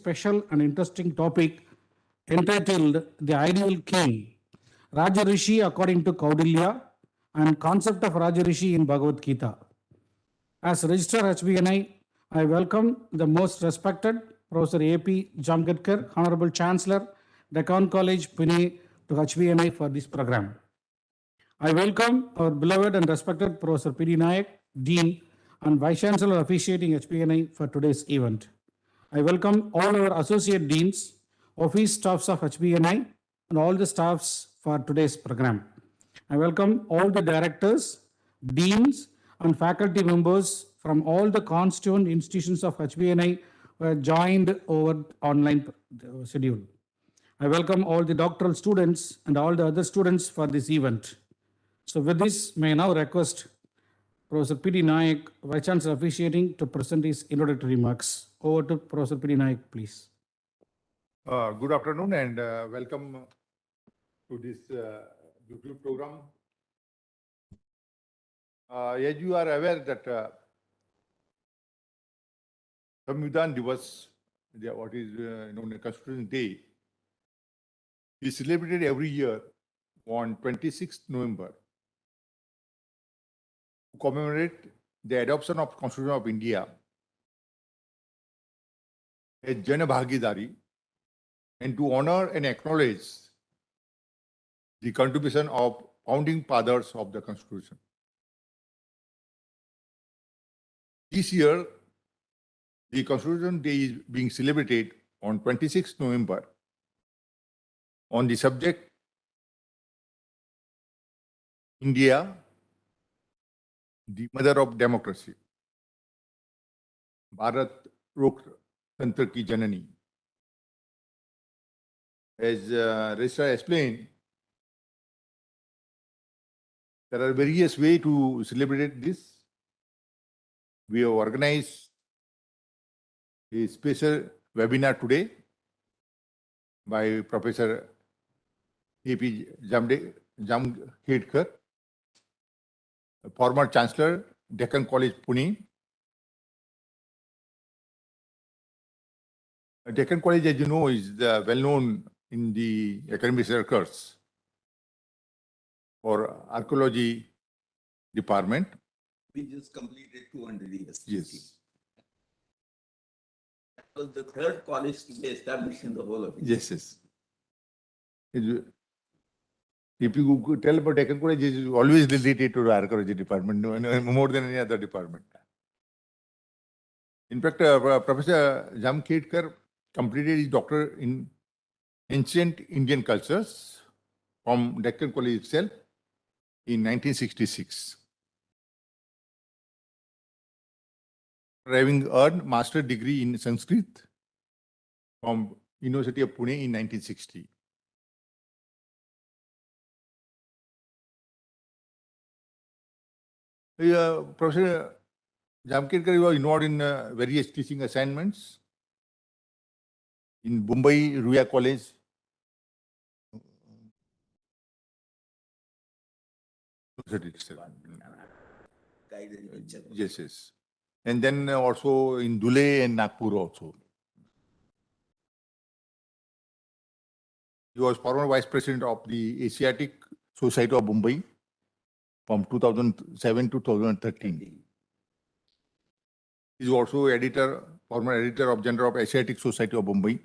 special and interesting topic entitled The Ideal King, Raja Rishi according to Kaudilya, and concept of Raja Rishi in Bhagavad Gita. As Registrar HBNI, I welcome the most respected Professor A.P. Jamgadkar, Honorable Chancellor, Deccan College, Pune, to HBNI for this program. I welcome our beloved and respected Professor P.D. Nayak, Dean and Vice Chancellor officiating HBNI for today's event. I welcome all our associate deans, office staffs of HBNI, and all the staffs for today's program. I welcome all the directors, deans, and faculty members from all the constituent institutions of HBNI who have joined over online schedule. I welcome all the doctoral students and all the other students for this event. So with this, may I now request Professor P.D. Nayak, Vice Chancellor officiating, to present his introductory remarks. Over to Professor P.D. Nayak, please. Good afternoon and welcome to this YouTube program. As you are aware that Samvidhan Divas, what is known as Constitution Day, is celebrated every year on 26th November to commemorate the adoption of Constitution of India as Jana Bhagidari and to honor and acknowledge the contribution of founding fathers of the Constitution. This year, the Constitution Day is being celebrated on 26th November on the subject India, the mother of democracy. Bharat Loktantra ki Janani. As Registrar explained, there are various ways to celebrate this. We have organized a special webinar today by Professor A.P. Jamgadkar, former Chancellor, Deccan College, Pune. Deccan College, as you know, is well known in the academic circles for archaeology department. We just completed 200 years. Yes. That was the third college to be established in the whole of India. Yes. If you could tell about Deccan College, it is always related to the archaeology department, more than any other department. In fact, Professor Jamgadkar completed his doctorate in ancient Indian cultures from Deccan College itself in 1966. Having earned master's degree in Sanskrit from University of Pune in 1960. Professor Jamgadkar was involved in various teaching assignments in Mumbai, Ruya College, yes. And then also in Dhule and Nagpur also. He was former Vice President of the Asiatic Society of Mumbai from 2007 to 2013. He is also former editor of General of Asiatic Society of Mumbai.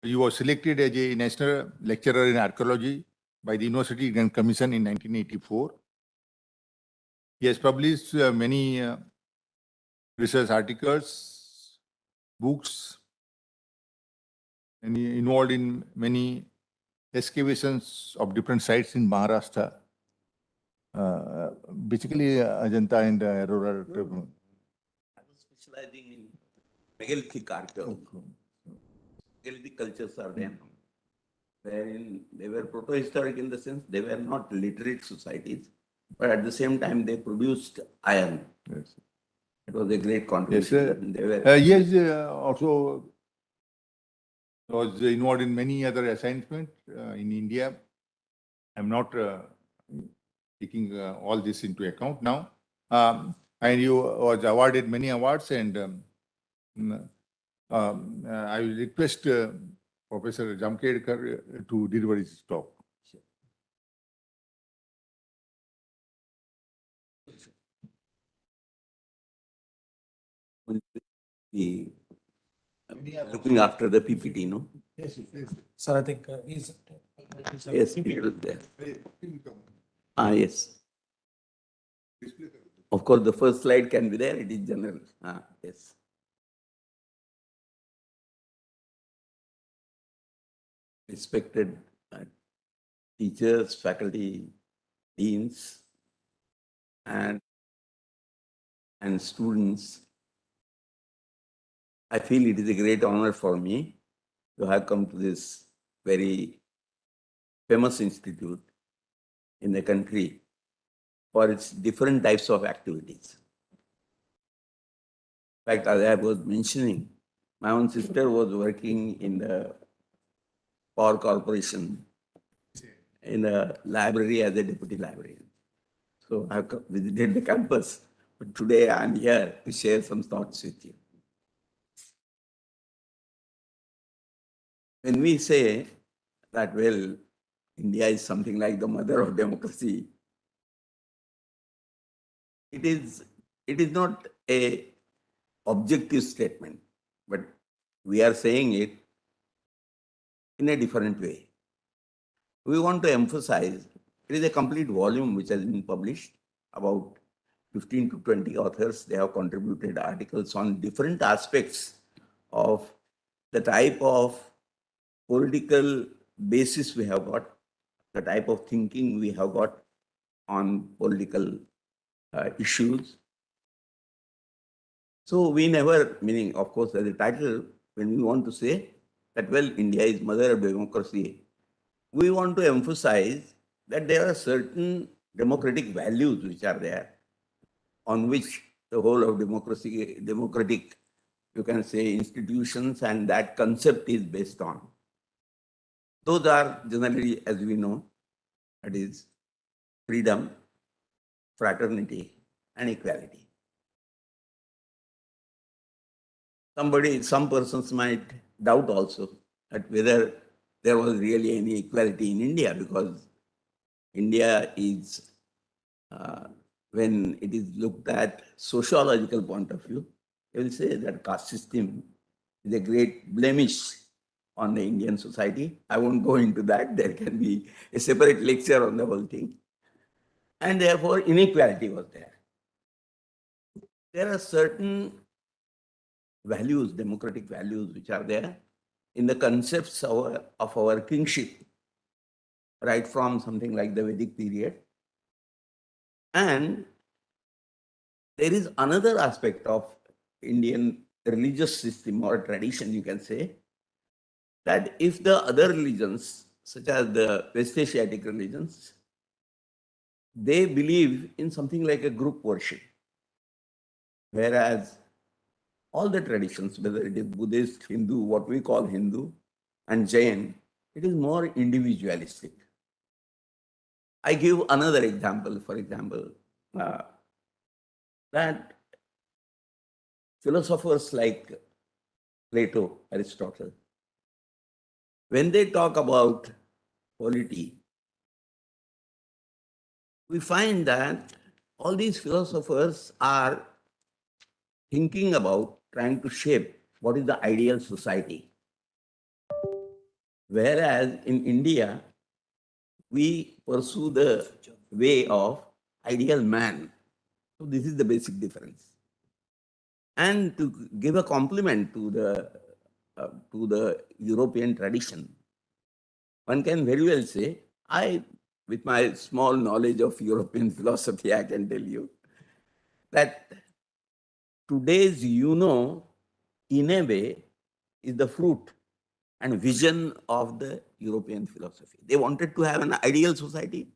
He was selected as a national lecturer in archaeology by the University Grand Commission in 1984. He has published many research articles, books, and he involved in many excavations of different sites in Maharashtra, basically Ajanta and Aurora. I was specializing in megalithic archaeology. Megalithic cultures are there, wherein they were proto-historic in the sense they were not literate societies, but at the same time they produced iron. Yes. It was a great contribution. Yes, also was involved in many other assignments in India. I'm not taking all this into account now. I and you was awarded many awards. And I will request Professor Jamkedkar to deliver his talk. The, looking after the PPT, no? Yes, yes. Sir, I think he's. Yes, it was there. Ah, yes. Of course, the first slide can be there. It is general. Ah, yes. Respected teachers, faculty, deans, and students, I feel it is a great honor for me to have come to this very famous institute in the country for its different types of activities. In fact, as I was mentioning, my own sister was working in the Power Corporation in a library as a deputy librarian. So I have visited the campus, but today I am here to share some thoughts with you. When we say that, well, India is something like the mother of democracy, it is not a objective statement, but we are saying it in a different way. We want to emphasize, it is a complete volume which has been published, about 15 to 20 authors. They have contributed articles on different aspects of the type of political basis we have got, the type of thinking we have got on political issues. So we never, meaning of course as a title, when we want to say that, well, India is mother of democracy, we want to emphasize that there are certain democratic values which are there, on which the whole of democratic, you can say, institutions and that concept is based on. Those are generally, as we know, that is freedom, fraternity, and equality. Some persons might doubt also that whether there was really any equality in India, because India is, when it is looked at sociological point of view, they will say that caste system is a great blemish on the Indian society. I won't go into that. There can be a separate lecture on the whole thing. And therefore, inequality was there. There are certain values, democratic values, which are there in the concepts of our kingship, right from something like the Vedic period. And there is another aspect of Indian religious system or tradition, you can say, that if the other religions, such as the West Asiatic religions, they believe in something like a group worship, whereas all the traditions, whether it is Buddhist, Hindu, what we call Hindu, and Jain, it is more individualistic. I give another example, for example, that philosophers like Plato, Aristotle, when they talk about polity, we find that all these philosophers are thinking about trying to shape what is the ideal society. Whereas in India, we pursue the way of ideal man. So this is the basic difference. And to give a compliment to the European tradition, one can very well say, with my small knowledge of European philosophy, I can tell you that today's in a way, is the fruit and vision of the European philosophy. They wanted to have an ideal society.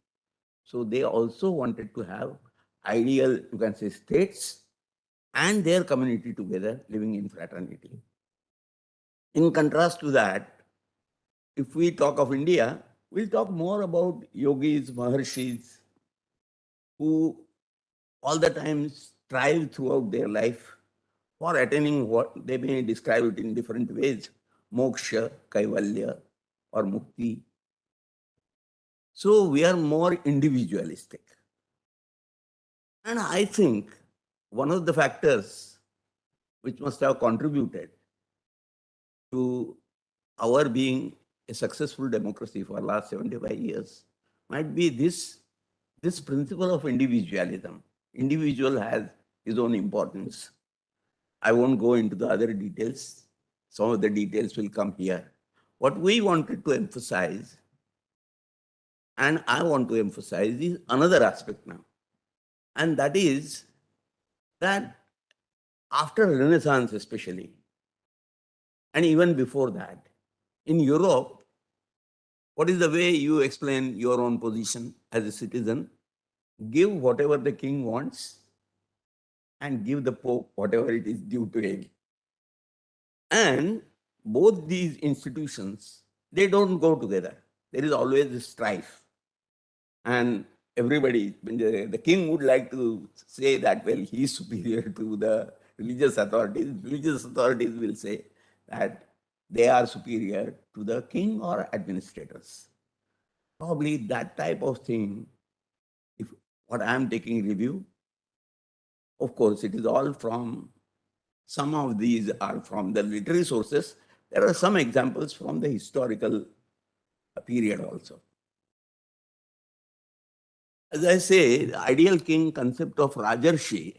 So they also wanted to have ideal, you can say, states and their community together living in fraternity. In contrast to that, if we talk of India, we'll talk more about yogis, maharshis, who all the times strive throughout their life for attaining what they may describe it in different ways, moksha, kaivalya, or mukti. So we are more individualistic. And I think one of the factors which must have contributed to our being a successful democracy for the last 75 years might be this principle of individualism. Individual has his own importance. I won't go into the other details. Some of the details will come here. What we wanted to emphasize, and I want to emphasize, is another aspect now. And that is that after Renaissance especially, and even before that, in Europe, what is the way you explain your own position as a citizen? Give whatever the king wants and give the Pope whatever it is due to him. And both these institutions, they don't go together. There is always a strife. And everybody, the king would like to say that, well, he is superior to the religious authorities. Religious authorities will say that they are superior to the king or administrators. Probably that type of thing, if what I am taking review, of course, it is all from, some of these are from the literary sources. There are some examples from the historical period also. As I say, the ideal king concept of Rajarshi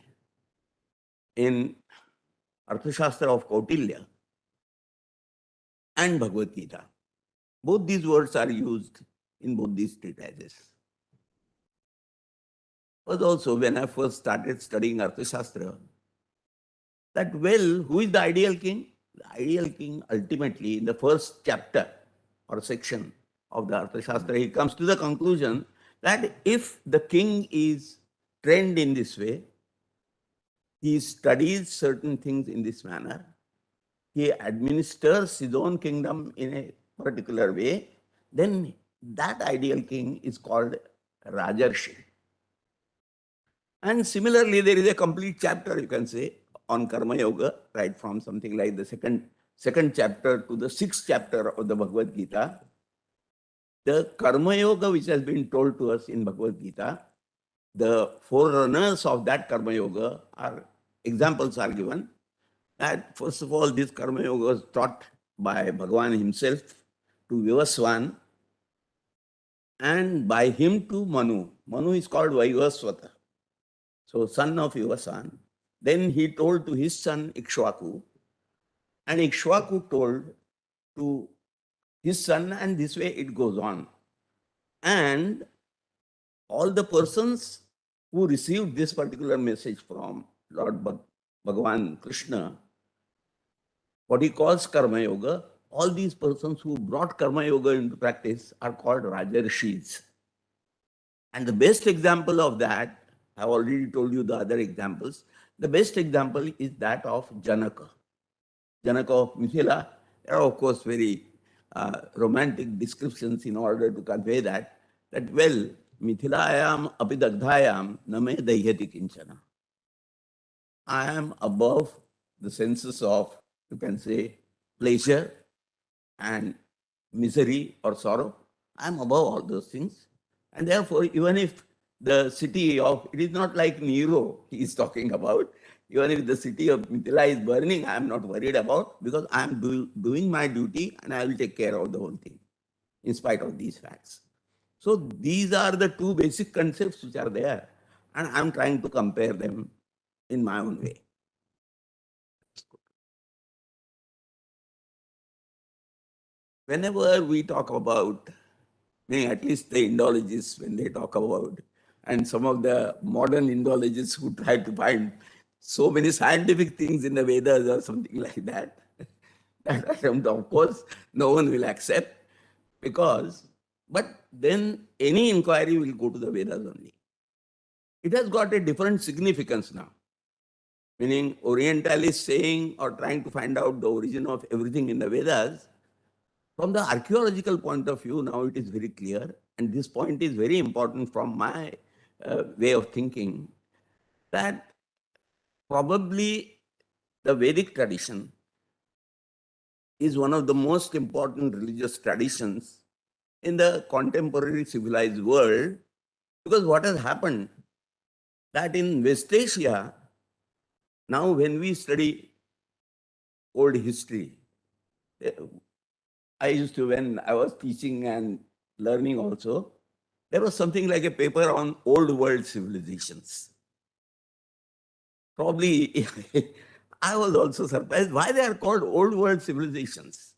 in Arthashastra of Kautilya and Bhagavad Gita, both these words are used in both these treatises. But also, when I first started studying Arthashastra, that, well, who is the ideal king? The ideal king, ultimately, in the first chapter or section of the Arthashastra, he comes to the conclusion that if the king is trained in this way, he studies certain things in this manner, he administers his own kingdom in a particular way, then that ideal king is called Rajarshi. And similarly, there is a complete chapter, you can say, on Karma Yoga, right from something like the second chapter to the 6th chapter of the Bhagavad Gita. The Karma Yoga which has been told to us in Bhagavad Gita, the forerunners of that Karma Yoga are, examples are given. That first of all, this Karma Yoga was taught by Bhagavan himself to Vivaswan, and by him to Manu. Manu is called Vaivaswata, so son of Vivaswan. Then he told to his son Ikshvaku, and Ikshvaku told to his son, and this way it goes on. And all the persons who received this particular message from Lord Bhagavan Krishna, what he calls Karma Yoga, all these persons who brought Karma Yoga into practice are called Rajarshis. And the best example of that, I've already told you the other examples. The best example is that of Janaka. Janaka of Mithila. There are, of course, very romantic descriptions in order to convey that, well, Mithilayam apidagdhayam name dahyati kinchana. I am above the senses of, you can say, pleasure and misery or sorrow. I am above all those things. And therefore, even if the city of, it is not like Nero he is talking about, even if the city of Mithila is burning, I am not worried about, because I am doing my duty and I will take care of the whole thing, in spite of these facts. So these are the two basic concepts which are there, and I am trying to compare them in my own way. Whenever we talk about, at least the Indologists, when they talk about, and some of the modern Indologists who try to find so many scientific things in the Vedas or something like that, that attempt, of course, no one will accept, because, but then any inquiry will go to the Vedas only. It has got a different significance now. Meaning, Orientalists saying or trying to find out the origin of everything in the Vedas, from the archaeological point of view, now it is very clear, and this point is very important from my way of thinking, that probably the Vedic tradition is one of the most important religious traditions in the contemporary civilized world, because what has happened that in West Asia, now when we study old history, eh, I used to, when I was teaching and learning also, there was something like a paper on old world civilizations. Probably I was also surprised why they are called old world civilizations.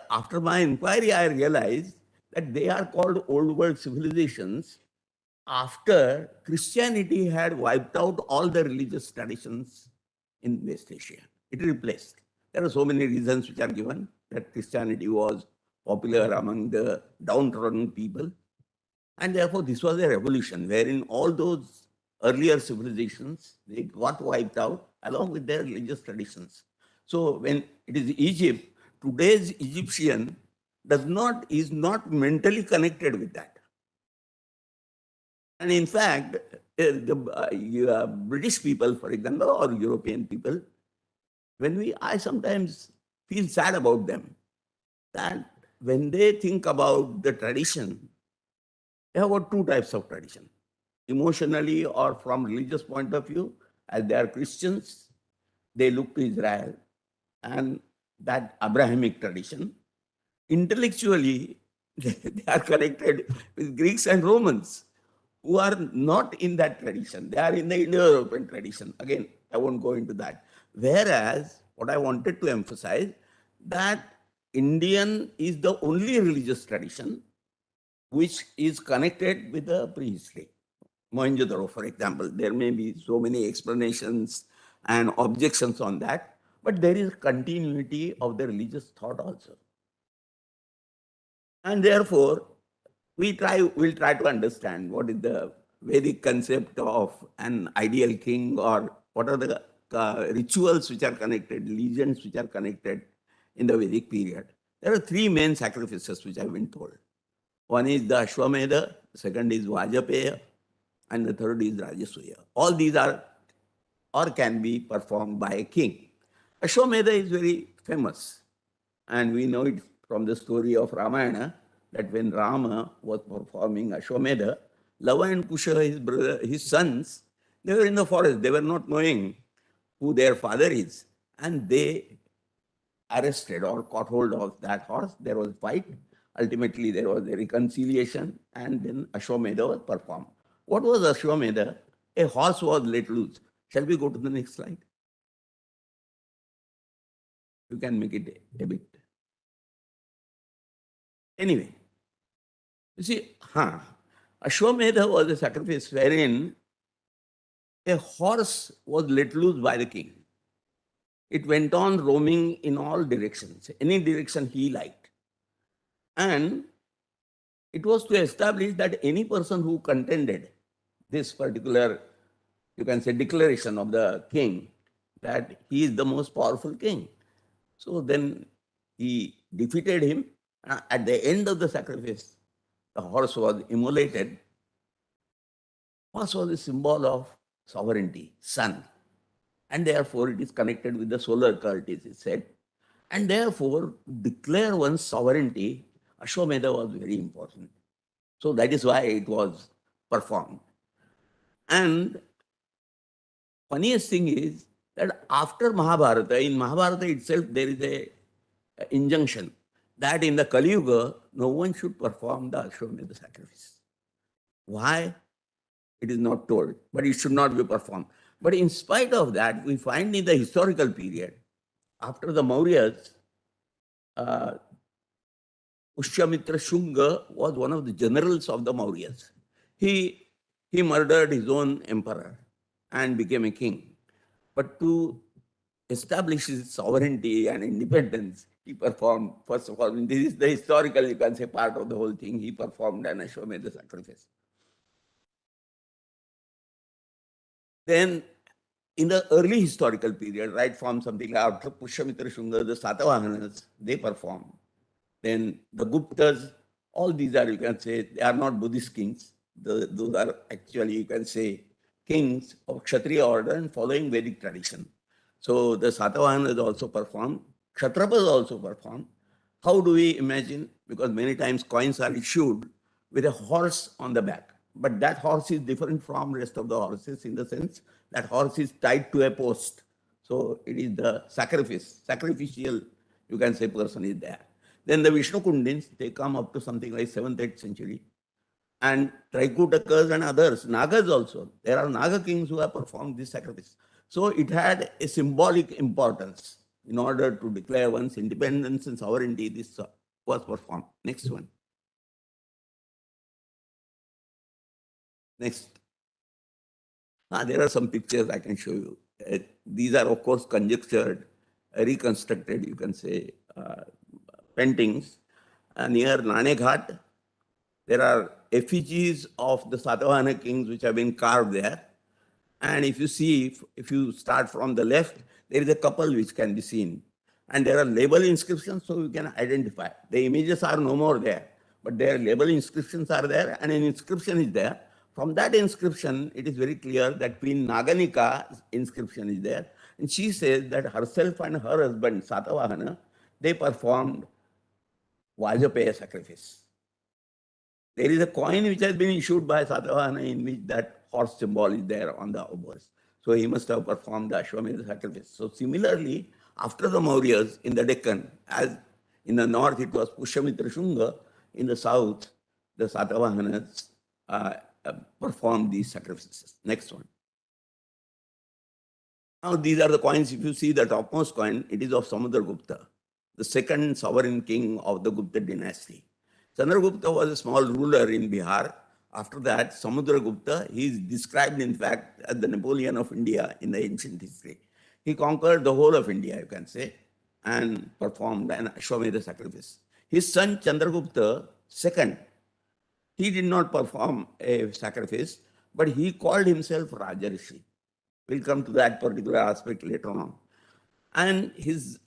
After my inquiry, I realized that they are called old world civilizations after Christianity had wiped out all the religious traditions in West Asia. It replaced. There are so many reasons which are given that Christianity was popular among the downtrodden people. And therefore, this was a revolution wherein all those earlier civilizations, they got wiped out along with their religious traditions. So when it is Egypt, today's Egyptian is not mentally connected with that. And in fact, the British people, for example, or European people, I sometimes feel sad about them, that when they think about the tradition, they have got two types of tradition. Emotionally or from religious point of view, as they are Christians, they look to Israel and that Abrahamic tradition. Intellectually, they are connected with Greeks and Romans, who are not in that tradition. They are in the Indo-European tradition. Again, I won't go into that. Whereas, what I wanted to emphasize, that Indian is the only religious tradition which is connected with the prehistory. Mohenjo-daro, for example, there may be so many explanations and objections on that, but there is continuity of the religious thought also. And therefore, we'll try to understand what is the Vedic concept of an ideal king, or what are the rituals which are connected, legends which are connected in the Vedic period. There are three main sacrifices which I've been told. One is the Ashwamedha, the second is Vajapeya, and the third is Rajasuya. All these are or can be performed by a king. Ashwamedha is very famous, and we know it from the story of Ramayana, that when Rama was performing Ashwamedha, Lava and Kusha, his sons, they were in the forest. They were not knowing who their father is, and they arrested or caught hold of that horse. There was a fight. Ultimately, there was a reconciliation, and then Ashwamedha was performed. What was Ashwamedha? A horse was let loose. Shall we go to the next slide? You can make it a bit. Anyway, you see, Ashwamedha was a sacrifice wherein a horse was let loose by the king. It went on roaming in all directions, any direction he liked. And it was to establish that any person who contended this particular, you can say, declaration of the king, that he is the most powerful king. So then he defeated him. At the end of the sacrifice, the horse was immolated. Horse was a symbol of sovereignty, sun. And therefore it is connected with the solar cult, it is said. And therefore, declare one's sovereignty, Ashwamedha was very important. So that is why it was performed. And funniest thing is that after Mahabharata, in Mahabharata itself, there is a injunction that in the Kali Yuga, no one should perform the Ashwamedha sacrifice. Why? It is not told, but it should not be performed. But in spite of that, we find in the historical period, after the Mauryas, Pushyamitra Shunga was one of the generals of the Mauryas. He murdered his own emperor and became a king. But to establish his sovereignty and independence, he performed, first of all, this is the historical, you can say, part of the whole thing, he performed an Ashwamedha sacrifice. Then, in the early historical period, right from something like after Pushyamitra Shunga, the Satavahanas, they performed. Then the Guptas, all these are, you can say, they are not Buddhist kings. Those are actually, you can say, kings of Kshatriya order and following Vedic tradition. So the Satavahanas also performed, Kshatrapas also performed. How do we imagine? Because many times coins are issued with a horse on the back. But that horse is different from rest of the horses in the sense that horse is tied to a post. So it is the sacrificial, you can say, person is there. Then the Vishnu Kundins, they come up to something like 7th, 8th century. And Traikutakas and others, Nagas also. There are Naga kings who have performed this sacrifice. So it had a symbolic importance in order to declare one's independence and sovereignty. This was performed. Next one. Next. There are some pictures I can show you. These are, of course, conjectured, reconstructed, you can say, paintings. Near Nane Ghat, there are effigies of the Satavahana kings which have been carved there. And if you see, if you start from the left, there is a couple which can be seen. And there are label inscriptions, so you can identify. The images are no more there, but their label inscriptions are there, and an inscription is there. From that inscription, it is very clear that Queen Naganika's inscription is there. And she says that herself and her husband, Satavahana, they performed Vajapaya sacrifice. There is a coin which has been issued by Satavahana in which that horse symbol is there on the obverse. So he must have performed the Ashwamedha sacrifice. So similarly, after the Mauryas in the Deccan, as in the north it was Pushyamitra Shunga, in the south the Satavahanas performed these sacrifices. Next one. Now these are the coins. If you see the topmost coin, it is of Samudragupta, the second sovereign king of the Gupta dynasty. Chandragupta was a small ruler in Bihar. After that, Samudragupta, he is described in fact as the Napoleon of India in the ancient history. He conquered the whole of India, you can say, and performed an Ashwamedha sacrifice. His son Chandragupta II, he did not perform a sacrifice, but he called himself Rajarishi. We'll come to that particular aspect later on. And his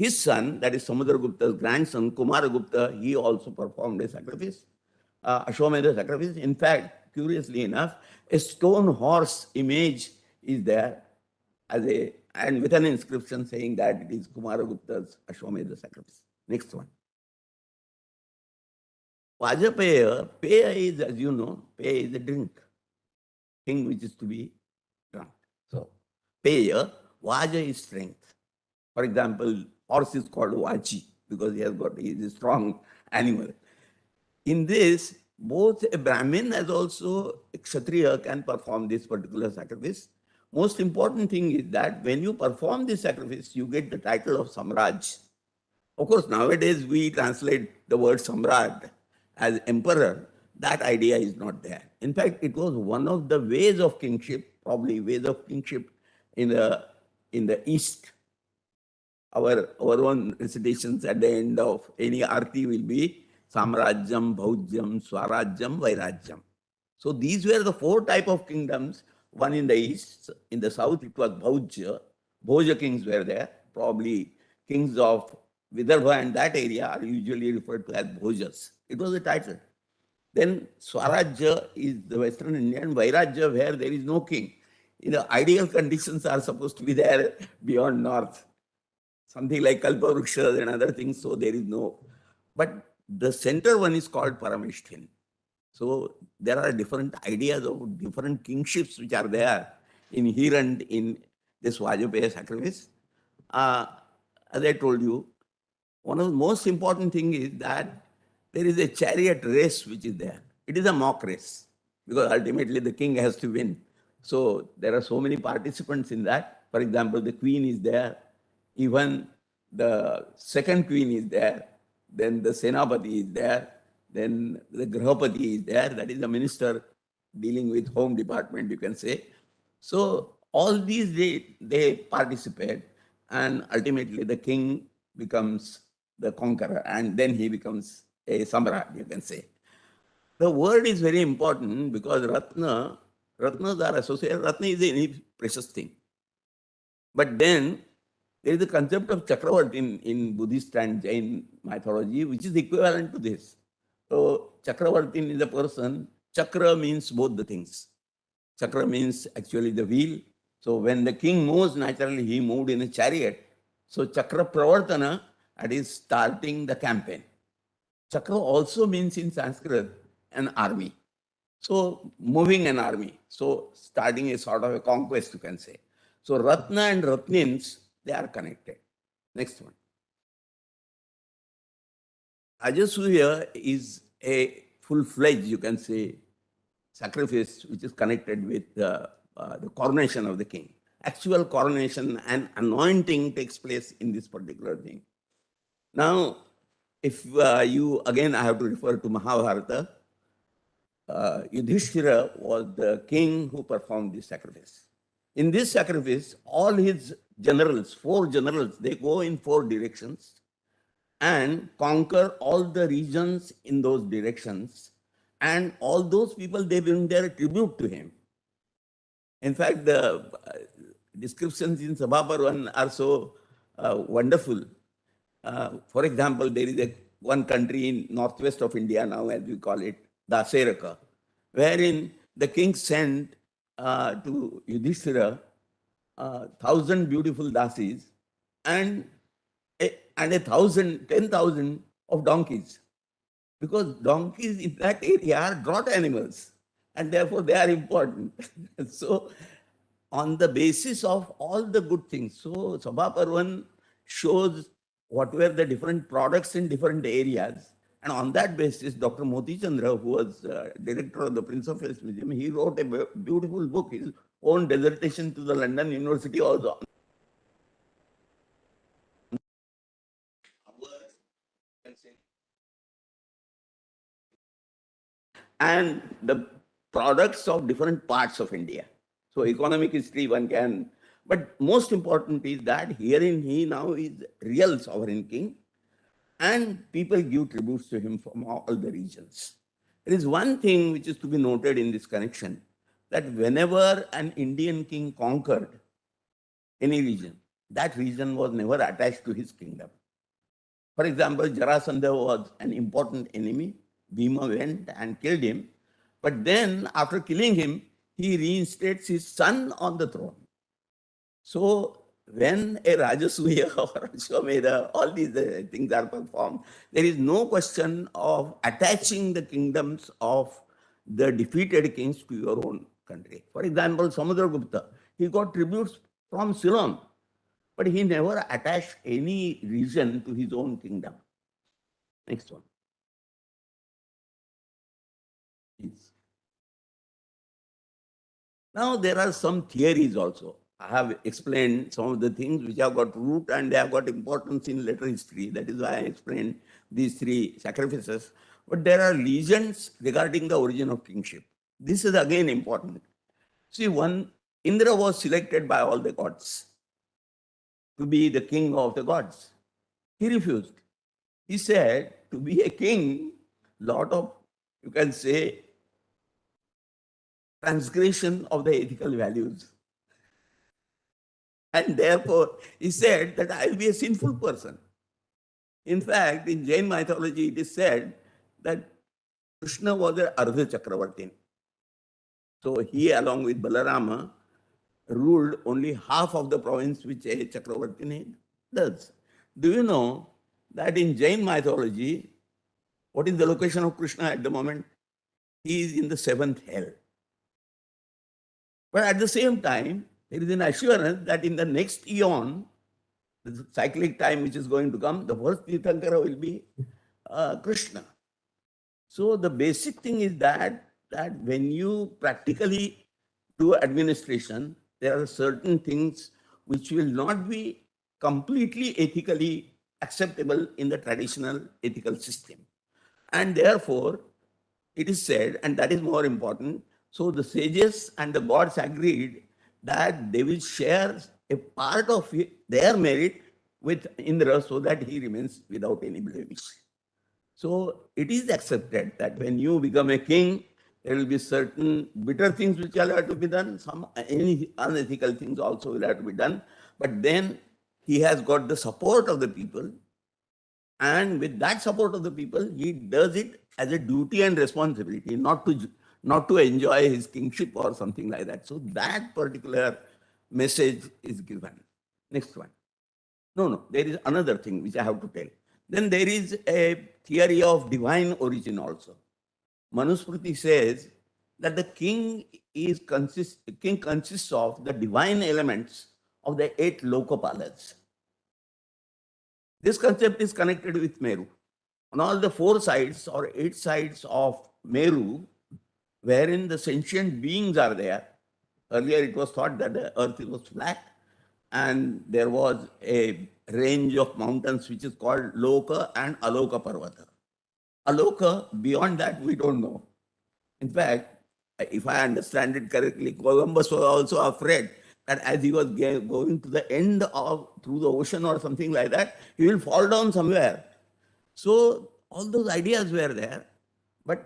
son, that is Samudragupta's grandson, Kumaragupta, he also performed a sacrifice, Ashwamedha sacrifice. In fact, curiously enough, a stone horse image is there and with an inscription saying that it is Kumaragupta's Ashwamedha sacrifice. Next one. Vajapaya, paya is, as you know, paya is a drink, thing which is to be drunk. So, paya, vaja is strength. For example, horse is called Vachi because he is a strong animal. In this, both a Brahmin as also a Kshatriya can perform this particular sacrifice. Most important thing is that when you perform this sacrifice, you get the title of Samraj. Of course, nowadays we translate the word Samraj as emperor. That idea is not there. In fact, it was one of the ways of kingship, probably ways of kingship in the East. Our own recitations at the end of any arti will be Samrajyam, Bhaujyam, Swarajyam, Vairajyam. So these were the 4 types of kingdoms. One in the east, in the south it was Bhaujya. Bhoja kings were there. Probably kings of Vidarbha and that area are usually referred to as Bhojas. It was a title. Then Swarajya is the Western Indian, Vairajya where there is no king. Ideal conditions are supposed to be there beyond north. Something like Kalpavruksha and other things, so there is no. But the center one is called Parameshthin. So there are different ideas of different kingships which are there inherent in this Vajapaya sacrifice. As I told you, one of the most important things is that there is a chariot race which is there. It is a mock race because ultimately the king has to win. So there are so many participants in that. For example, the queen is there. Even the second queen is there, then the Senapati is there, then the Grahapati is there, that is the minister dealing with home department, you can say. So all these, they participate and ultimately the king becomes the conqueror and then he becomes a Samrat, you can say. The word is very important because Ratnas are associated, Ratna is a precious thing. But then there is a concept of Chakravarti in Buddhist and Jain mythology, which is equivalent to this. So Chakravarti is a person. Chakra means both the things. Chakra means actually the wheel. So when the king moves, naturally he moved in a chariot. So Chakra Pravartana, that is starting the campaign. Chakra also means in Sanskrit an army. So moving an army. So starting a sort of a conquest, you can say. So Ratna and Ratnins, they are connected. Next one. Rajasuya is a full-fledged, you can say, sacrifice which is connected with the coronation of the king. Actual coronation and anointing takes place in this particular thing. Now, if you, again, I have to refer to Mahabharata, Yudhishthira was the king who performed this sacrifice. In this sacrifice, all his generals, 4 generals, they go in 4 directions and conquer all the regions in those directions. And all those people, they bring their tribute to him. In fact, the descriptions in Sabhaparvan are so wonderful. For example, there is one country in northwest of India now, as we call it, Daseraka, wherein the king sent to Yudhishthira 1,000 beautiful dasis and 10,000 of donkeys. Because donkeys in that area are drought animals and therefore they are important. So on the basis of all the good things, so Sabhaparvan shows what were the different products in different areas. And on that basis, Dr. Moti Chandra, who was director of the Prince of Wales Museum, he wrote a beautiful book, his own dissertation to the London University also. And the products of different parts of India. So economic history one can, but most important is that herein he now is real sovereign king and people give tributes to him from all the regions. There is one thing which is to be noted in this connection, that whenever an Indian king conquered any region, that region was never attached to his kingdom. For example, Jarasandha was an important enemy. Bhima went and killed him. But then, after killing him, he reinstates his son on the throne. So, when a Rajasuya or Ashwamedha, all these things are performed, there is no question of attaching the kingdoms of the defeated kings to your own country. For example, Samudragupta, he got tributes from Ceylon, but he never attached any region to his own kingdom. Next one. Please. Now, there are some theories also. I have explained some of the things which have got root and they have got importance in later history. That is why I explained these 3 sacrifices. But there are legends regarding the origin of kingship. This is again important. See, Indra was selected by all the gods to be the king of the gods. He refused. He said, to be a king, lot of, you can say, transgression of the ethical values. And therefore, he said that I will be a sinful person. In fact, in Jain mythology, it is said that Krishna was an Ardha Chakravartin. So he, along with Balarama, ruled only half of the province which a Chakravartin does. Do you know that in Jain mythology, what is the location of Krishna at the moment? He is in the 7th hell. But at the same time, there is an assurance that in the next eon, the cyclic time which is going to come, the first Tirthankara will be Krishna. So the basic thing is that when you practically do administration, there are certain things which will not be completely ethically acceptable in the traditional ethical system. And therefore, it is said, and that is more important, so the sages and the gods agreed that they will share a part of their merit with Indra so that he remains without any blemish. So it is accepted that when you become a king, there will be certain bitter things which will have to be done, some any unethical things also will have to be done. But then he has got the support of the people, and with that support of the people, he does it as a duty and responsibility, not to not to enjoy his kingship or something like that. So that particular message is given. Next one. No, there is another thing which I have to tell. Then there is a theory of divine origin also. Manusmriti says that the king consists of the divine elements of the 8 lokapalas. This concept is connected with Meru. On all the 4 sides or 8 sides of Meru, wherein the sentient beings are there. Earlier it was thought that the earth was flat and there was a range of mountains which is called Loka and Aloka Parvata. Aloka, beyond that we don't know. In fact, if I understand it correctly, Columbus was also afraid that as he was going to the end of through the ocean or something like that, he will fall down somewhere. So all those ideas were there, but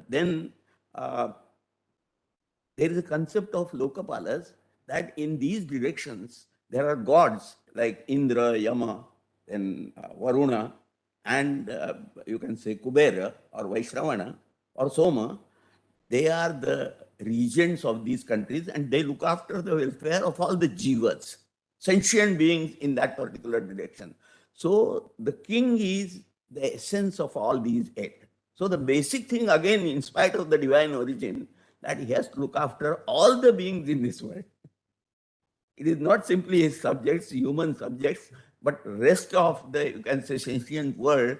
then there is a concept of Lokapalas that in these directions there are gods like Indra, Yama, then Varuna, and you can say Kubera or Vaishravana or Soma. They are the regents of these countries and they look after the welfare of all the jivas, sentient beings in that particular direction. So the king is the essence of all these 8. So the basic thing, again, in spite of the divine origin, that he has to look after all the beings in this world. It is not simply his subjects, human subjects, but rest of the, you can say, sentient world,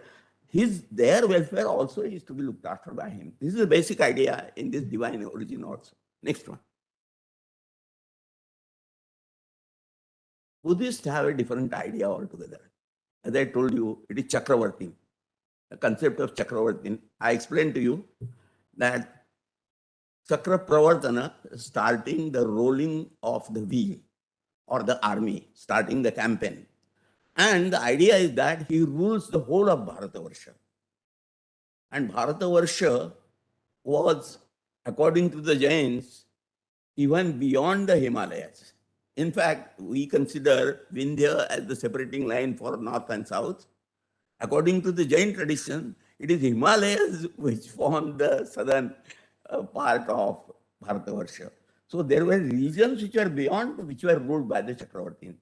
their welfare also is to be looked after by him. This is the basic idea in this divine origin also. Next one. Buddhists have a different idea altogether. As I told you, it is Chakravartin. The concept of Chakravartin. I explained to you that Chakra Pravartana, starting the rolling of the wheel or the army, starting the campaign. And the idea is that he rules the whole of Bharatavarsha. And Bharatavarsha was, according to the Jains, even beyond the Himalayas. In fact, we consider Vindhya as the separating line for north and south. According to the Jain tradition, it is Himalayas which form the southern part of Bharatavarsha. So there were regions which were beyond, which were ruled by the Chakravartin.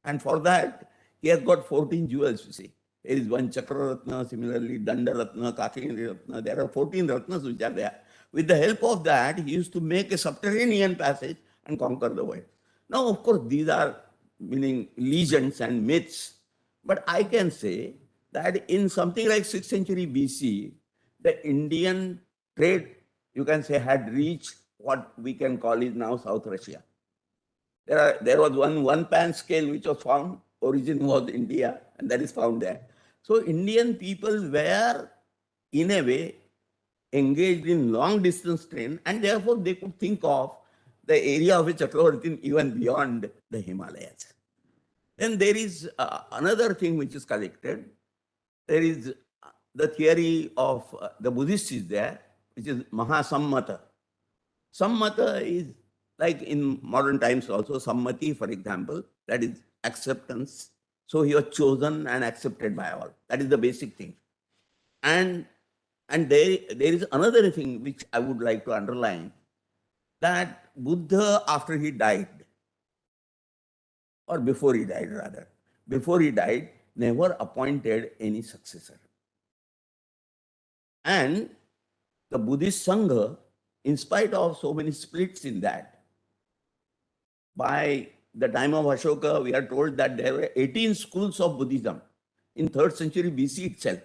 And for that, he has got 14 jewels, you see. There is one Chakraratna, similarly Dandaratna, Kakini Ratna. There are 14 Ratnas which are there. With the help of that, he used to make a subterranean passage and conquer the world. Now, of course, these are meaning legends and myths. But I can say that in something like 6th century BC, the Indian trade, you can say, had reached what we can call is now South Russia. There was one pan scale which was found, origin was India, and that is found there. So Indian people were, in a way, engaged in long distance trade, and therefore they could think of the area of a Chakravartin even beyond the Himalayas. Then there is another thing which is collected. There is the theory of the Buddhists is there, which is Mahasammata. Sammata is like in modern times also, Sammati, for example, that is acceptance. So he was chosen and accepted by all. That is the basic thing. And there is another thing which I would like to underline, that Buddha, after he died, or before he died rather, before he died, never appointed any successor. And the Buddhist Sangha, in spite of so many splits in that, by the time of Ashoka, we are told that there were 18 schools of Buddhism in 3rd century BC itself.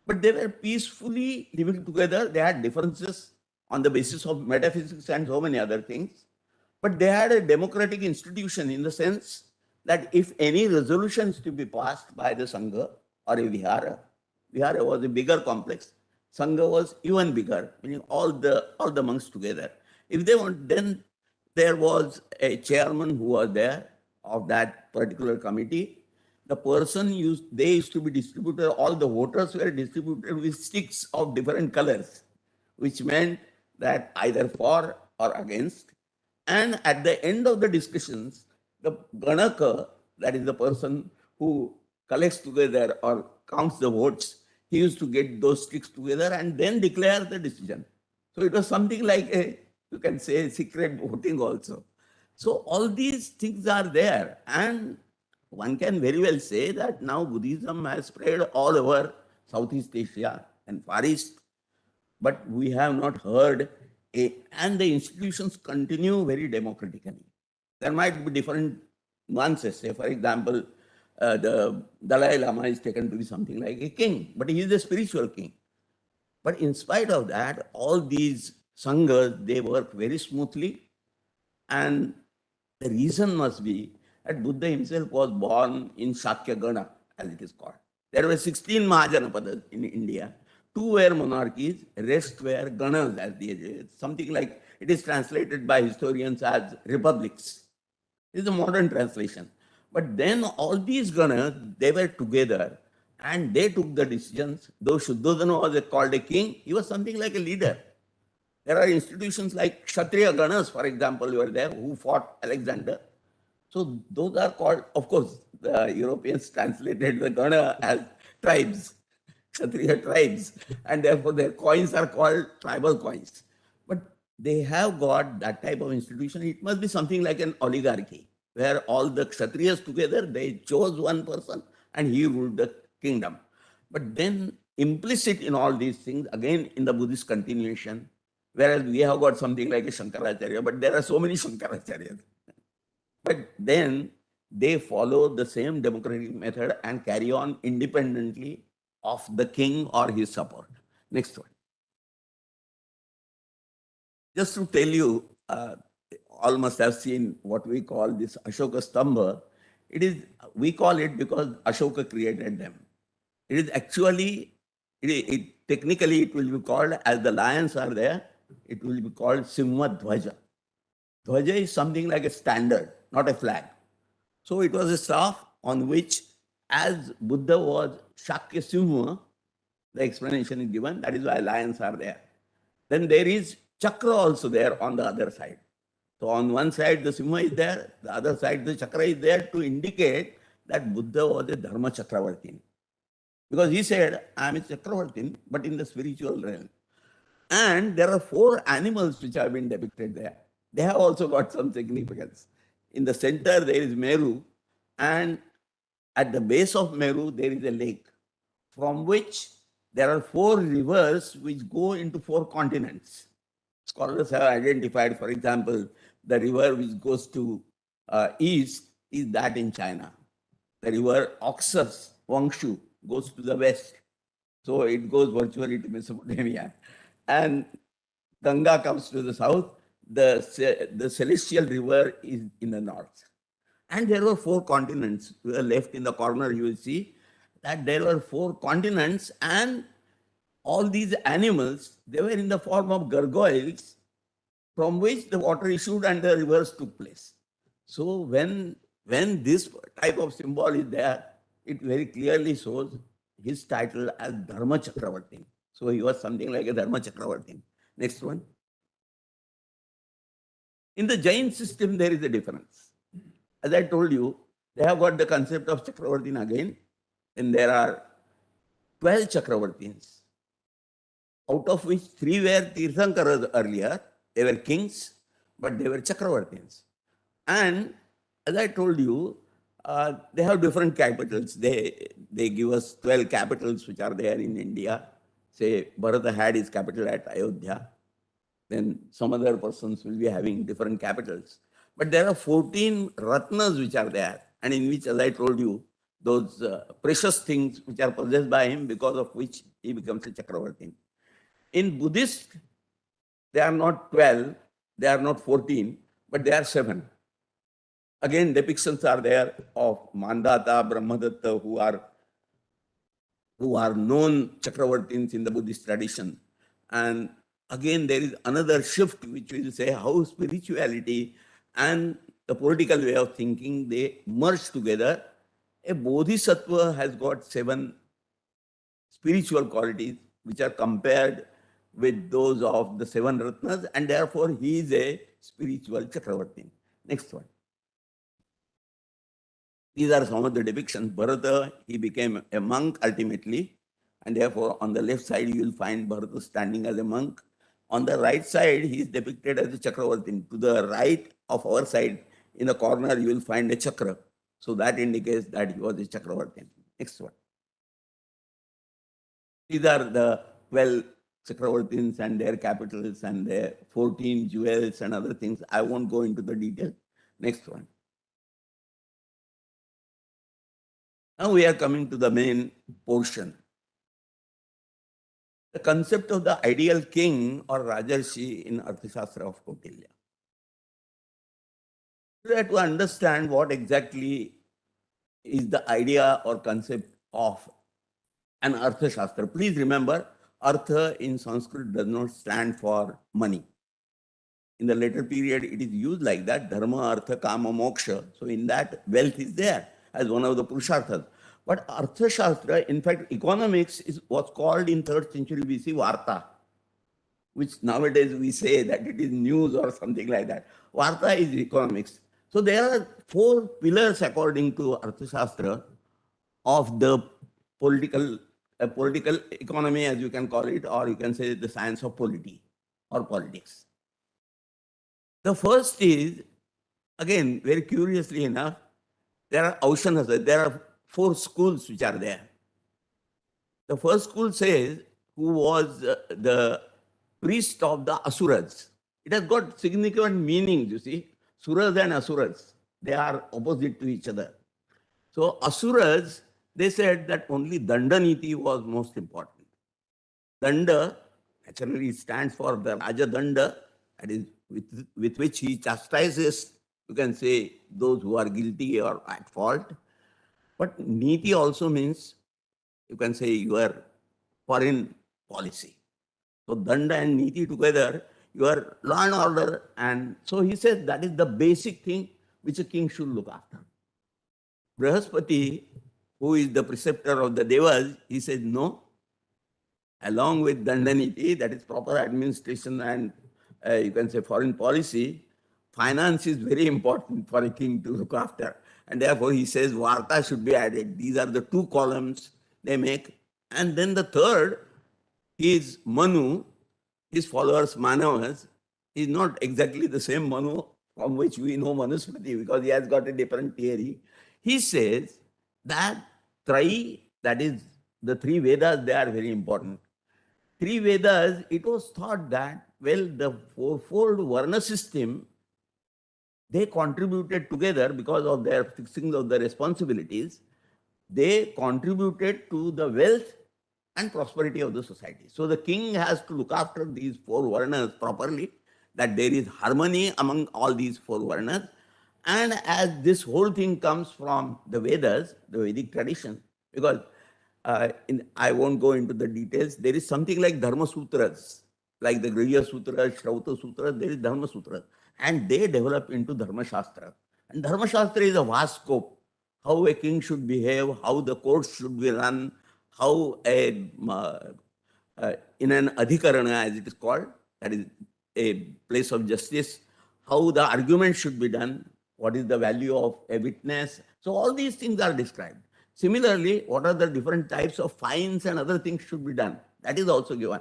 But they were peacefully living together. They had differences on the basis of metaphysics and so many other things. But they had a democratic institution in the sense that if any resolution is to be passed by the Sangha or a Vihara was a bigger complex, Sangha was even bigger, meaning all the monks together. If they want, then there was a chairman who was there of that particular committee. The person they used to be distributed, all the voters were distributed with sticks of different colors, which meant that either for or against. And at the end of the discussions, the Ganaka, that is the person who collects together or counts the votes, he used to get those sticks together and then declare the decision. So it was something like a, you can say, secret voting also. So all these things are there. And one can very well say that now Buddhism has spread all over Southeast Asia and Far East, but we have not heard and the institutions continue very democratically. There might be different nuances. Say, for example, the Dalai Lama is taken to be something like a king, but he is a spiritual king. But in spite of that, all these sanghas, they work very smoothly. And the reason must be that Buddha himself was born in Shakya Gana, as it is called. There were 16 Mahajanapadas in India. 2 were monarchies, rest were Ganas, as something like it is translated by historians as republics. This is a modern translation. But then all these Ganas, they were together and they took the decisions. Though Shuddhodana was called a king, he was something like a leader. There are institutions like Kshatriya Ganas, for example, were there who fought Alexander. So those are called, of course, the Europeans translated the Gana as tribes, Kshatriya tribes, and therefore their coins are called tribal coins. But they have got that type of institution. It must be something like an oligarchy, where all the Kshatriyas together, they chose one person and he ruled the kingdom. But then implicit in all these things, again in the Buddhist continuation, whereas we have got something like a Shankaracharya, but there are so many Shankaracharyas. But then they follow the same democratic method and carry on independently of the king or his support. Next one. Just to tell you, all must have seen what we call this Ashoka Stambha. It is, we call it because Ashoka created them. It is actually, technically it will be called, as the lions are there, it will be called Simha Dhwaja. Dhwaja is something like a standard, not a flag. So it was a staff on which, as Buddha was Shakya Simha, the explanation is given, that is why lions are there. Then there is chakra also there on the other side. So on one side the Simha is there, the other side the chakra is there to indicate that Buddha was a Dharma Chakravartin. Because he said, I am a Chakravartin, but in the spiritual realm. And there are 4 animals which have been depicted there. They have also got some significance. In the center there is Meru, and at the base of Meru there is a lake, from which there are 4 rivers which go into 4 continents. Scholars have identified, for example, the river which goes to east is that in China. The river Oxus, Wangshu, goes to the west. So it goes virtually to Mesopotamia. And Ganga comes to the south. The celestial river is in the north. And there were 4 continents. Left in the corner, you will see that there were 4 continents, and all these animals, they were in the form of gargoyles from which the water issued and the rivers took place. So when this type of symbol is there, it very clearly shows his title as Dharma Chakravartin. So he was something like a Dharma Chakravartin. Next one. In the Jain system, there is a difference. As I told you, they have got the concept of Chakravartin again, and there are 12 Chakravartins, out of which 3 were Tirthankaras earlier. They were kings, but they were Chakravartins. And as I told you, they have different capitals. They give us 12 capitals which are there in India. Say, Bharata had his capital at Ayodhya. Then some other persons will be having different capitals. But there are 14 Ratnas which are there, and in which, as I told you, those precious things which are possessed by him, because of which he becomes a Chakravartin. In Buddhist, they are not 12, they are not 14, but they are 7. Again, depictions are there of Mandata, Brahmadatta, who are known Chakravartins in the Buddhist tradition. And again, there is another shift which will say how spirituality and the political way of thinking, they merge together. A Bodhisattva has got 7 spiritual qualities which are compared with those of the 7 Ratnas, and therefore he is a spiritual Chakravartin. Next one. These are some of the depictions. Bharata, he became a monk ultimately, and therefore on the left side you will find Bharata standing as a monk, On the right side, he is depicted as a Chakravartin. To the right of our side, in the corner, you will find a chakra. So that indicates that he was a Chakravartin. Next one. These are the 12 Chakravartins and their capitals and their 14 jewels and other things. I won't go into the detail. Next one. Now we are coming to the main portion. The concept of the ideal king or Rajarshi in Arthashastra of Kautilya. We have to understand what exactly is the idea or concept of an Arthashastra. Please remember, Artha in Sanskrit does not stand for money. In the later period, it is used like that, Dharma, Artha, Kama, Moksha. So in that, wealth is there as one of the Purusharthas. But Arthashastra, in fact, economics was called in 3rd century BC Varta, which nowadays we say that it is news or something like that. Varta is economics. So there are 4 pillars according to Arthashastra of the political economy, as you can call it, or you can say the science of polity or politics. The first is, again, very curiously enough, there are Aushanasa, there are 4 schools which are there. The first school says, who was the priest of the Asuras. It has got significant meanings, you see. Suras and Asuras, they are opposite to each other. So Asuras, they said that only Dandaniti was most important. Danda naturally stands for the Raja Danda, that is with which he chastises, you can say, those who are guilty or at fault. But Niti also means, you can say, your foreign policy. So Danda and Niti together, your law and order. And so he says that is the basic thing which a king should look after. Brahaspati, who is the preceptor of the Devas, he says no. Along with Dandaniti, that is proper administration and you can say foreign policy, finance is very important for a king to look after. And therefore he says Varta should be added. These are the 2 columns they make. And then the third is Manu, his followers Manavas, is not exactly the same Manu from which we know Manusmriti, because he has got a different theory. He says that Trai, that is the 3 Vedas, they are very important. 3 Vedas, it was thought that, well, the 4-fold Varna system, they contributed together because of their fixing of the responsibilities. They contributed to the wealth and prosperity of the society. So the king has to look after these 4 Varnas properly, that there is harmony among all these 4 Varnas. And as this whole thing comes from the Vedas, the Vedic tradition, because I won't go into the details, there is something like Dharma Sutras, like the Grihya Sutras, Shrauta Sutras, there is Dharma Sutras. And they develop into Dharma Shastra. And Dharma Shastra is a vast scope. How a king should behave, how the courts should be run, how in an adhikarana, as it is called, that is a place of justice, how the argument should be done, what is the value of a witness. So all these things are described. Similarly, what are the different types of fines and other things should be done? That is also given.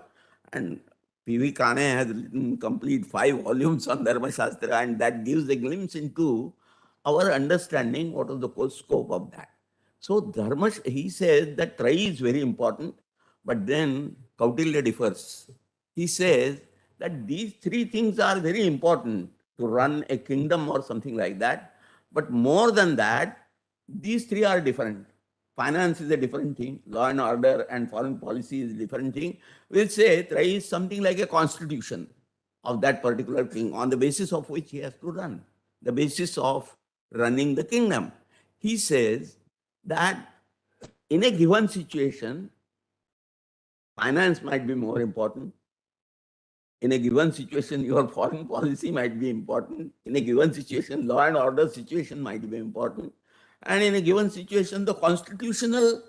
And P.V. Kane has written complete 5 volumes on Dharma Shastra, and that gives a glimpse into our understanding what is the whole scope of that. So Dharma, he says that Trai is very important, but then Kautilya differs. He says that these 3 things are very important to run a kingdom or something like that. But more than that, these 3 are different. Finance is a different thing. Law and order and foreign policy is a different thing. We'll say Trai is something like a constitution of that particular king, on the basis of which he has to run, the basis of running the kingdom. He says that in a given situation, finance might be more important. In a given situation, your foreign policy might be important. In a given situation, law and order situation might be important. And in a given situation, the constitutional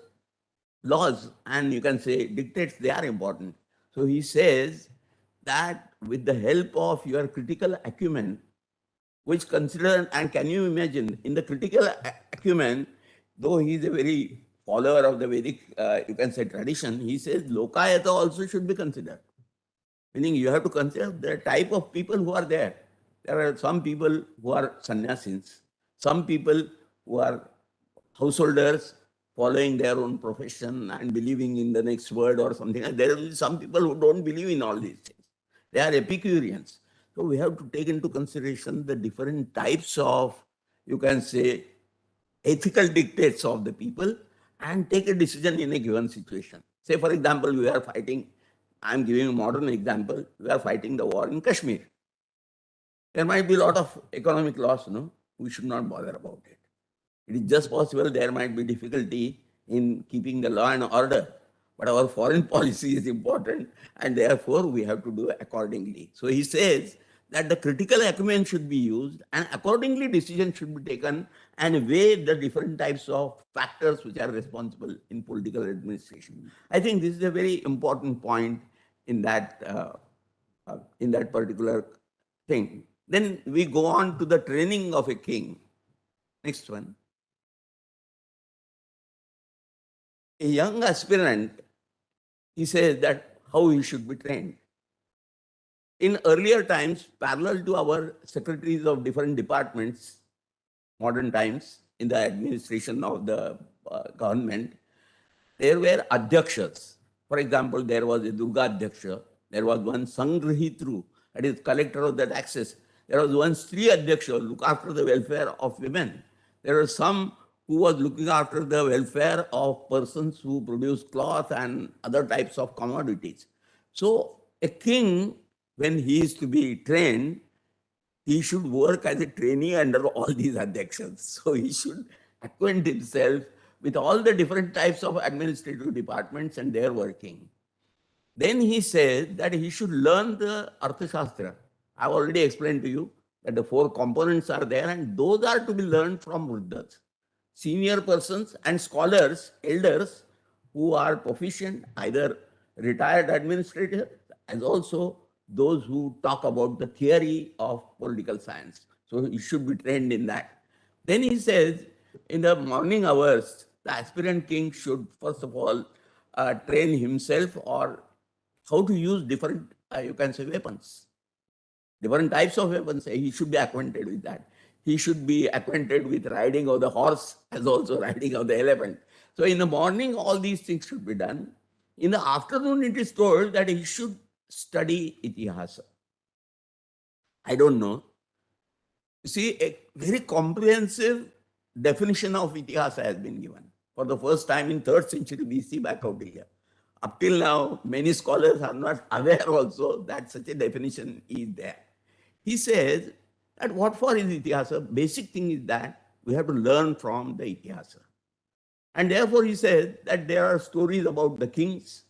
laws and you can say dictates, they are important. So he says that with the help of your critical acumen, which consider, and can you imagine, in the critical acumen, though he is a very follower of the Vedic, you can say, tradition, he says Lokayata also should be considered. Meaning you have to consider the type of people who are there. There are some people who are sannyasins, some people who are householders following their own profession and believing in the next word or something. And there are some people who don't believe in all these things. They are Epicureans. So we have to take into consideration the different types of, you can say, ethical dictates of the people and take a decision in a given situation. Say, for example, we are fighting, I'm giving a modern example, we are fighting the war in Kashmir. There might be a lot of economic loss, no? We should not bother about it. It is just possible there might be difficulty in keeping the law and order, but our foreign policy is important and therefore we have to do accordingly. So he says that the critical acumen should be used and accordingly decisions should be taken and weigh the different types of factors which are responsible in political administration. I think this is a very important point in that particular thing. Then we go on to the training of a king. Next one. A young aspirant, he says that how he should be trained. In earlier times, parallel to our secretaries of different departments, modern times, in the administration of the government, there were adhyakshas. For example, there was a Durga Adhyaksha, there was one Sangrahitru, that is collector of the taxes. There was one Stri Adhyaksha, look after the welfare of women. There are some who was looking after the welfare of persons who produce cloth and other types of commodities. So a king, when he is to be trained, he should work as a trainee under all these adhyakshas. So he should acquaint himself with all the different types of administrative departments and their working. Then he says that he should learn the Arthashastra. I've already explained to you that the 4 components are there and those are to be learned from Vruddhas, senior persons and scholars, elders who are proficient, either retired administrators as also those who talk about the theory of political science. So he should be trained in that. Then he says, in the morning hours, the aspirant king should first of all train himself or how to use different, you can say, weapons. Different types of weapons, he should be acquainted with that. He should be acquainted with riding of the horse as also riding of the elephant. So in the morning, all these things should be done. In the afternoon, it is told that he should study Itihasa. I don't know. You see, a very comprehensive definition of Itihasa has been given for the first time in 3rd century BC by Kautilya. Up till now, many scholars are not aware also that such a definition is there. He says that what for is Itihasa? Basic thing is that we have to learn from the Itihasa. And therefore he says that there are stories about the kings,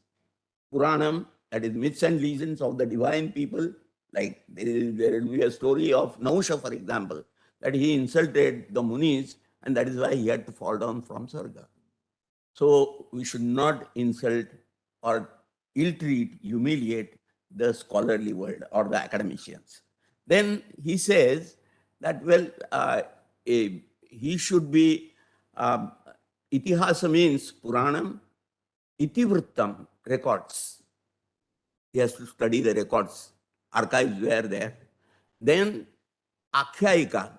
Puranam, that is myths and legends of the divine people. Like there will be a story of Nausha, for example, that he insulted the Munis and that is why he had to fall down from Sarga. So we should not insult or ill-treat, humiliate the scholarly world or the academicians. Then he says that, well, he should be, Itihasa means Puranam, Itivrittam, records. He has to study the records. Archives were there. Then Akhyayika,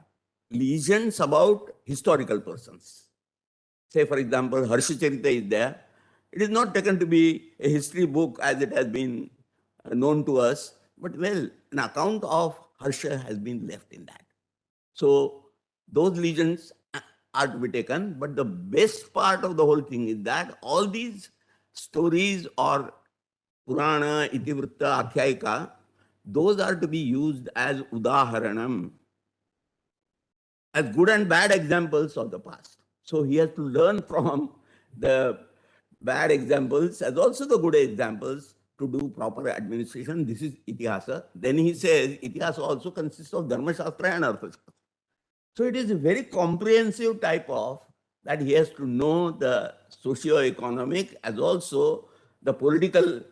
legends about historical persons. Say, for example, Harshacharita is there. It is not taken to be a history book as it has been known to us, but well, an account of Harsha has been left in that. So those legends are to be taken, but the best part of the whole thing is that all these stories or Purana, Itivritta, Akhyayika, those are to be used as udaharanam, as good and bad examples of the past. So he has to learn from the bad examples as also the good examples to do proper administration. This is Itihasa. Then he says Itihasa also consists of Dharma Shastra and Arthashastra. So it is a very comprehensive type of that he has to know the socio-economic as also the political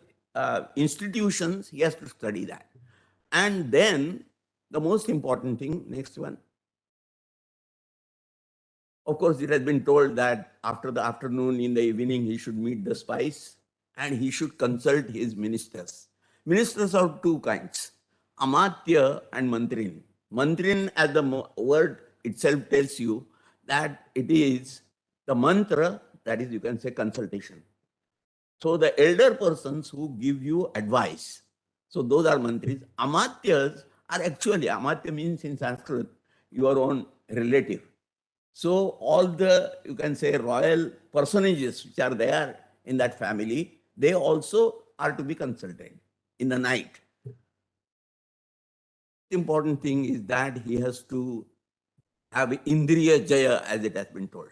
institutions. He has to study that. And then the most important thing, next one. Of course, it has been told that after the afternoon, in the evening, he should meet the spies and he should consult his ministers. Ministers are two kinds, Amatya and Mantrin. Mantrin, as the word itself tells you, that it is the mantra, that is, you can say, consultation. So the elder persons who give you advice, so those are mantris. Amatyas are actually, Amatya means in Sanskrit, your own relative. So all the, you can say, royal personages which are there in that family, they also are to be consulted in the night. The important thing is that he has to have Indriya Jaya, as it has been told.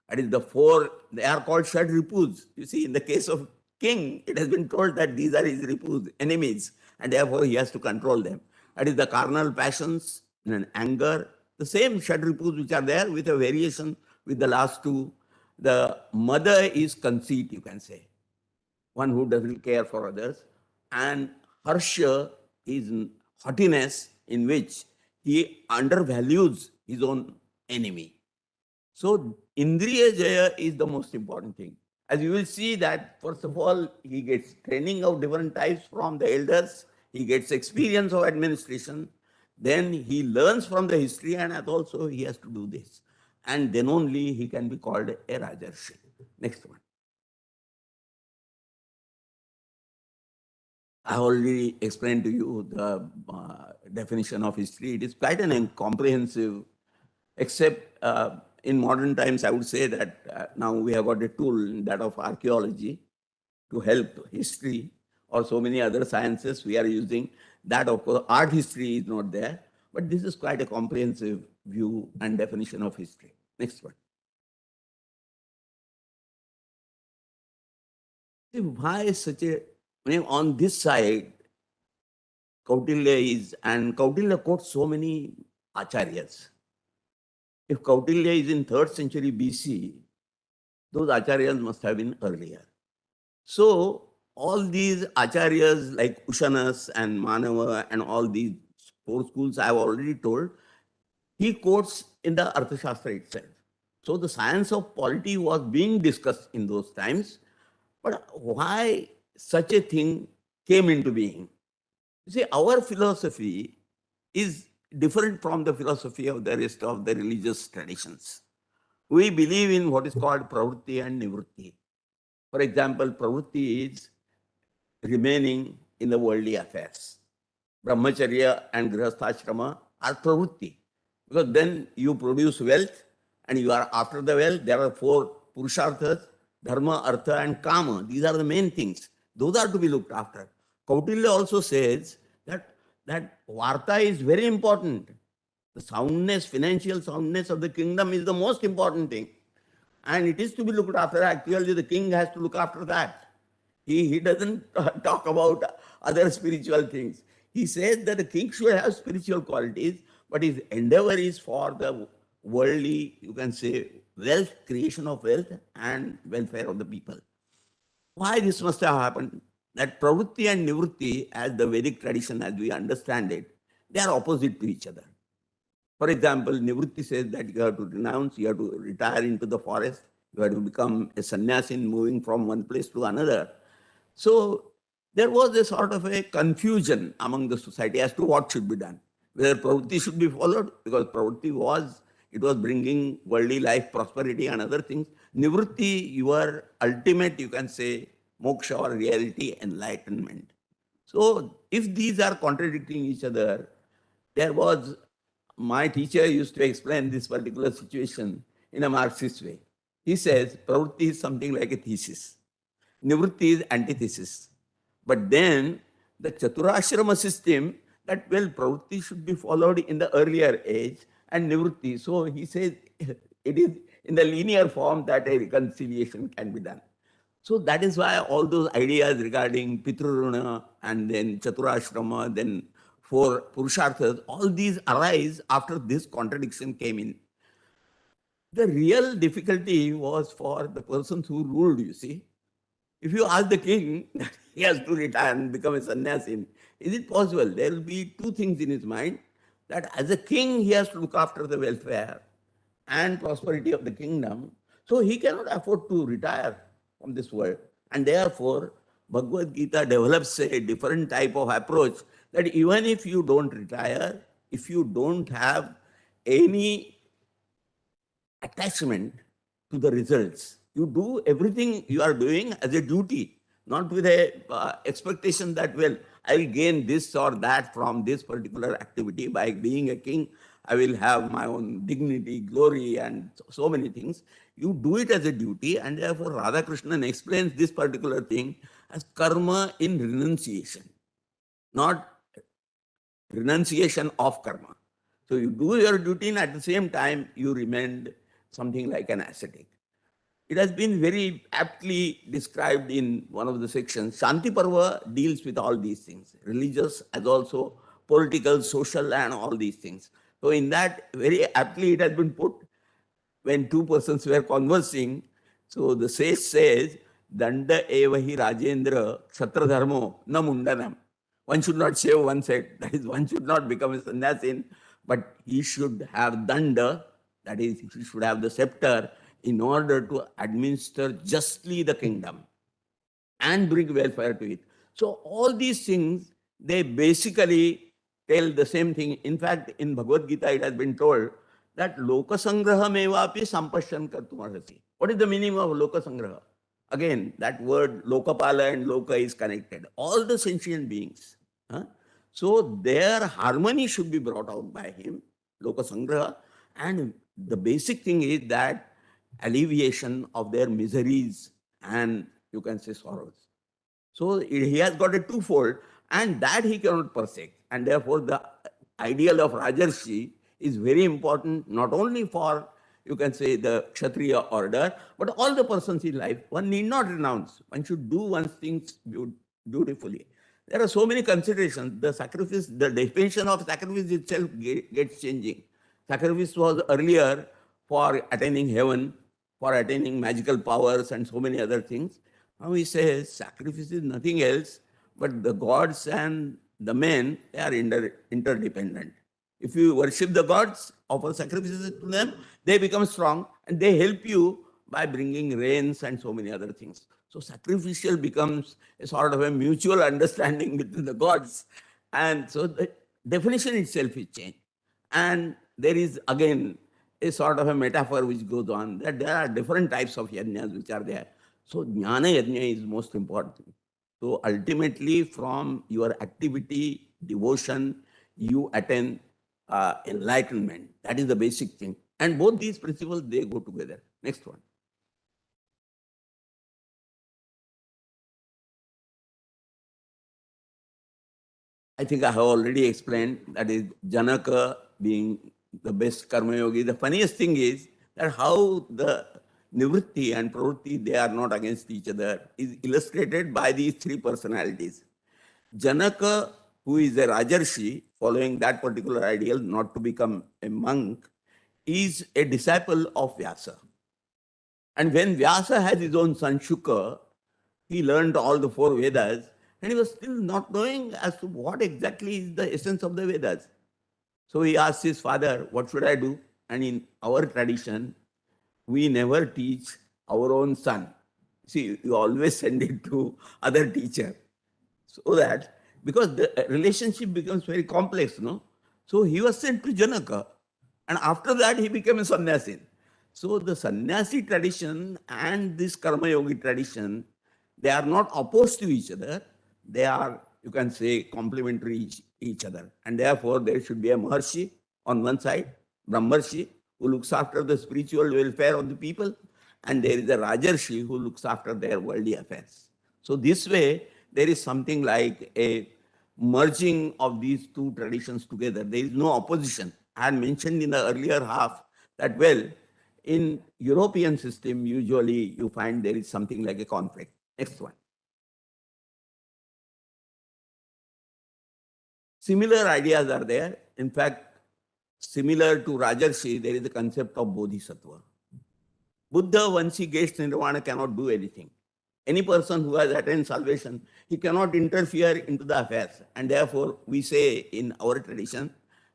That is the four, they are called Shad Ripus. You see, in the case of king, it has been told that these are his Ripus, enemies, and therefore he has to control them. That is the carnal passions and anger, the same Shad Ripus which are there with a variation with the last two. The mother is conceit, you can say, one who doesn't care for others, and harsha is haughtiness in which he undervalues his own enemy. So Indriya Jaya is the most important thing. As you will see that, first of all, he gets training of different types from the elders, he gets experience of administration, then he learns from the history, and as also he has to do this. And then only he can be called a Rajarshi. Next one. I already explained to you the definition of history. It is quite an comprehensive, except in modern times, I would say that now we have got a tool, that of archaeology, to help history or so many other sciences we are using. That, of course, art history is not there, but this is quite a comprehensive view and definition of history. Next one. See, why is such a, on this side, Kautilya is, and Kautilya quotes so many acharyas. If Kautilya is in 3rd century BC, those acharyas must have been earlier. So all these acharyas like Ushanas and Manava and all these four schools I have already told, he quotes in the Arthashastra itself. So the science of polity was being discussed in those times, but why such a thing came into being? You see, our philosophy is different from the philosophy of the rest of the religious traditions. We believe in what is called pravritti and nivritti. For example, pravritti is remaining in the worldly affairs. Brahmacharya and grihasthashrama are pravritti, because then you produce wealth and you are after the wealth. There are four purusharthas, dharma, artha, and kama. These are the main things. Those are to be looked after. Kautilya also says that varta is very important. The soundness, financial soundness of the kingdom is the most important thing. And it is to be looked after. Actually, the king has to look after that. He doesn't talk about other spiritual things. He says that the king should have spiritual qualities, but his endeavor is for the worldly, you can say, wealth, creation of wealth, and welfare of the people. Why this must have happened? That pravritti and nivritti, as the Vedic tradition, as we understand it, they are opposite to each other. For example, nivritti says that you have to renounce, you have to retire into the forest, you have to become a sannyasin moving from one place to another. So there was a sort of a confusion among the society as to what should be done. Whether pravritti should be followed, because pravritti was bringing worldly life, prosperity and other things. Nivritti, your ultimate, you can say, moksha or reality, enlightenment. So if these are contradicting each other, there was, my teacher used to explain this particular situation in a Marxist way. He says, pravritti is something like a thesis. Nivritti is antithesis. But then the Chaturashrama system, that, well, pravritti should be followed in the earlier age and nivritti. So he says it is in the linear form that a reconciliation can be done. So that is why all those ideas regarding Pitruruna and then Chaturashrama, then four Purusharthas, all these arise after this contradiction came in. The real difficulty was for the persons who ruled, you see. If you ask the king, he has to retire and become a sannyasin. Is it possible? There will be two things in his mind, that as a king, he has to look after the welfare and prosperity of the kingdom. So he cannot afford to retire from this world. And therefore, Bhagavad Gita develops a different type of approach that even if you don't retire, if you don't have any attachment to the results, you do everything you are doing as a duty, not with a expectation that, well, I will gain this or that from this particular activity. By being a king, I will have my own dignity, glory, and so many things. You do it as a duty, and therefore Radhakrishnan explains this particular thing as karma in renunciation, not renunciation of karma. So you do your duty, and at the same time, you remain something like an ascetic. It has been very aptly described in one of the sections. Shanti Parva deals with all these things, religious as also political, social, and all these things. So in that, very aptly it has been put, when two persons were conversing, so the sage says, Danda evahi Rajendra Ksatra Dharmo na mundanam. One should not shave one's head, that is, one should not become a sannyasin, but he should have danda, that is, he should have the scepter in order to administer justly the kingdom and bring welfare to it. So all these things, they basically tell the same thing. In fact, in Bhagavad Gita, it has been told that lokasangraha mevapi sampashyan kartumarhasi. What is the meaning of lokasangraha? Again, that word lokapala and loka is connected. All the sentient beings. So their harmony should be brought out by him, lokasangraha. And the basic thing is that alleviation of their miseries and, you can say, sorrows. So he has got a twofold, and that he cannot forsake. And therefore, the ideal of Rajarshi is very important, not only for, you can say, the Kshatriya order, but all the persons in life. One need not renounce. One should do one's things beautifully. There are so many considerations. The sacrifice, the definition of sacrifice itself gets changing. Sacrifice was earlier for attaining heaven, for attaining magical powers and so many other things. Now he says sacrifice is nothing else but the gods and the men, they are interdependent. If you worship the gods, offer sacrifices to them, they become strong and they help you by bringing rains and so many other things. So sacrificial becomes a sort of a mutual understanding between the gods. And so the definition itself is changed. And there is again a sort of a metaphor which goes on that there are different types of yajnas which are there. So jnana yajna is most important. So ultimately, from your activity, devotion, you attain enlightenment. That is the basic thing. And both these principles, they go together. Next one. I think I have already explained, that is Janaka being the best karma yogi. The funniest thing is that how the nivritti and pravritti, they are not against each other, is illustrated by these three personalities. Janaka, who is a Rajarshi, following that particular ideal, not to become a monk, is a disciple of Vyasa. And when Vyasa has his own son Shuka, he learned all the four Vedas, and he was still not knowing as to what exactly is the essence of the Vedas. So he asked his father, what should I do? And in our tradition, we never teach our own son. See, you always send it to other teacher. So that, because the relationship becomes very complex, no? So he was sent to Janaka. And after that, he became a sannyasin. So the sannyasi tradition and this karma yogi tradition, they are not opposed to each other. They are, you can say, complementary each other. And therefore, there should be a Maharshi on one side, Brahmarshi, who looks after the spiritual welfare of the people. And there is a Rajarshi who looks after their worldly affairs. So this way, there is something like a merging of these two traditions together. There is no opposition. I had mentioned in the earlier half that, well, in European system, usually you find there is something like a conflict. Next one. Similar ideas are there. In fact, similar to Rajarshi, there is the concept of Bodhisattva. Buddha, once he gets nirvana, cannot do anything. Any person who has attained salvation, he cannot interfere into the affairs. And therefore, we say in our tradition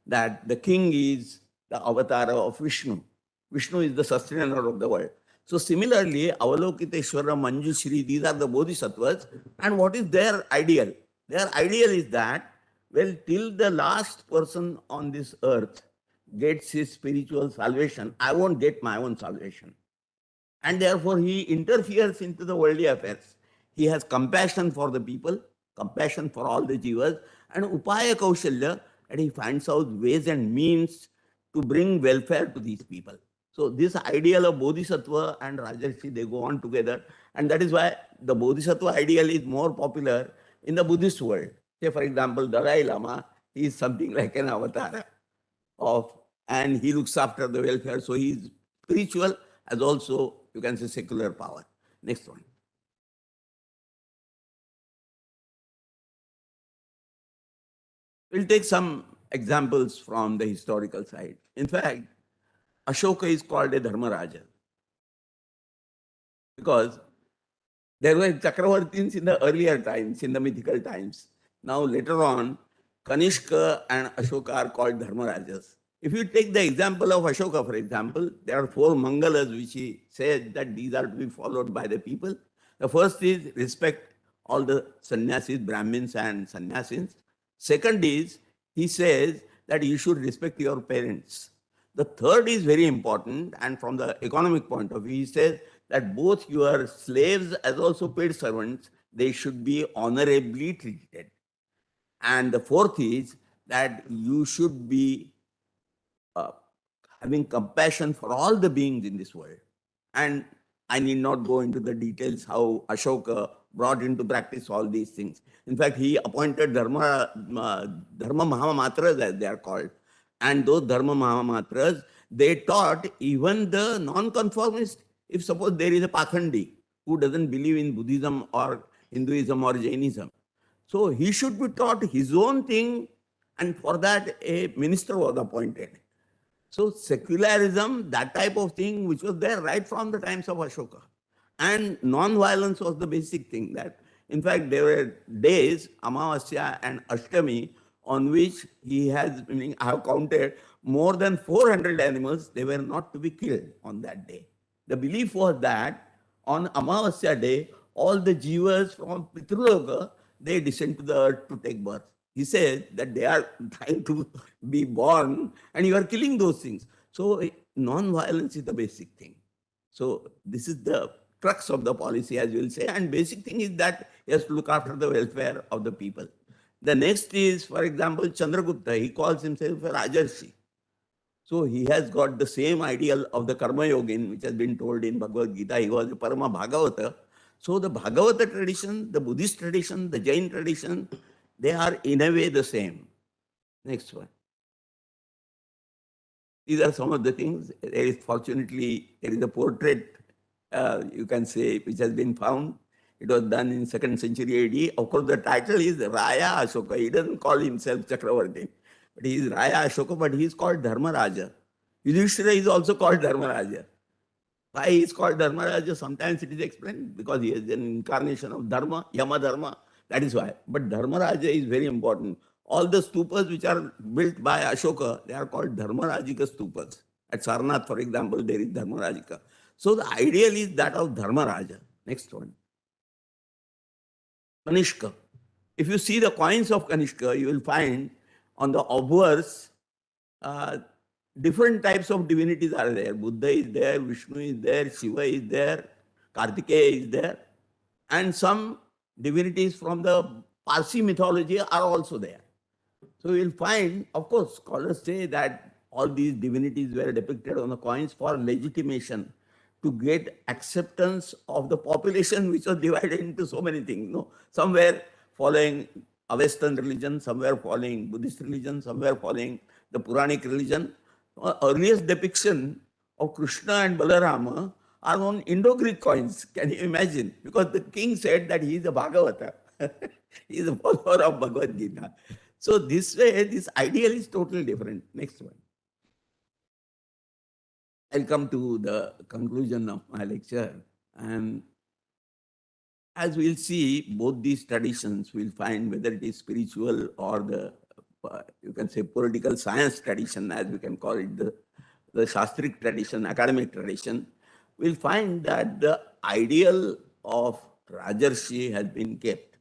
that the king is the avatar of Vishnu. Vishnu is the sustainer of the world. So similarly, Avalokiteshvara, Manjushri, these are the bodhisattvas. And what is their ideal? Their ideal is that, well, till the last person on this earth gets his spiritual salvation, I won't get my own salvation. And therefore, he interferes into the worldly affairs. He has compassion for the people, compassion for all the jivas, and upaya kaushalya, and he finds out ways and means to bring welfare to these people. So this ideal of bodhisattva and rajarshi, they go on together, and that is why the bodhisattva ideal is more popular in the Buddhist world. Say, for example, Dalai Lama, he is something like an avatar of, and he looks after the welfare. So he is spiritual as also, you can say, secular power. Next one. We'll take some examples from the historical side. In fact, Ashoka is called a Dharmaraja because there were Chakravartins in the earlier times, in the mythical times. Now later on, Kanishka and Ashoka are called Dharmarajas. If you take the example of Ashoka, for example, there are 4 Mangalas which he said that these are to be followed by the people. The first is respect all the sannyasis, Brahmins and sannyasins. Second is, he says that you should respect your parents. The third is very important, and from the economic point of view, he says that both your slaves as also paid servants, they should be honorably treated. And the fourth is that you should be having compassion for all the beings in this world. And I need not go into the details how Ashoka brought into practice all these things. In fact, he appointed Dharma Mahamatras, as they are called. And those Dharma Mahamatras, they taught even the non-conformist. If suppose there is a Pakhandi who doesn't believe in Buddhism or Hinduism or Jainism, so he should be taught his own thing, and for that a minister was appointed. So secularism, that type of thing, which was there right from the times of Ashoka. And non-violence was the basic thing. That, in fact, there were days, Amavasya and Ashtami, on which he has, meaning I have counted, more than 400 animals, they were not to be killed on that day. The belief was that on Amavasya day, all the jivas from Pitraloka, they descend to the earth to take birth. He says that they are trying to be born and you are killing those things. So non-violence is the basic thing. So this is the crux of the policy, as you will say. And basic thing is that he has to look after the welfare of the people. The next is, for example, Chandragupta. He calls himself a Rajarshi. So he has got the same ideal of the Karma Yogin, which has been told in Bhagavad Gita. He was a Parama Bhagavata. So the Bhagavata tradition, the Buddhist tradition, the Jain tradition, they are in a way the same. Next one. These are some of the things. There is, fortunately, there is a portrait, you can say, which has been found. It was done in 2nd century AD. Of course, the title is Raya Ashoka. He doesn't call himself Chakravarti, but he is Raya Ashoka, but he is called Dharmaraja. Yudhishthira is also called Dharmaraja. Why he is called Dharmaraja? Sometimes it is explained because he is an incarnation of Dharma, Yama Dharma. That is why. But Dharmaraja is very important. All the stupas which are built by Ashoka, they are called Dharmarajika stupas. At Sarnath, for example, there is Dharmarajika. So the ideal is that of Dharmaraja. Next one. Kanishka. If you see the coins of Kanishka, you will find on the obverse, different types of divinities are there. Buddha is there, Vishnu is there, Shiva is there, Kartikeya is there, and some divinities from the Parsi mythology are also there. So you will find, of course, scholars say that all these divinities were depicted on the coins for legitimation, to get acceptance of the population, which was divided into so many things. No? Some were following a Western religion, some were following Buddhist religion, some were following the Puranic religion. Earliest depiction of Krishna and Balarama are on Indo-Greek coins. Can you imagine? Because the king said that he is a Bhagavata. He is a follower of Bhagavad Gita. So this way, this ideal is totally different. Next one. I'll come to the conclusion of my lecture. And as we'll see, both these traditions will find, whether it is spiritual or the, you can say, political science tradition, as we can call it, the Shastric tradition, academic tradition, we'll find that the ideal of Rajarshi has been kept.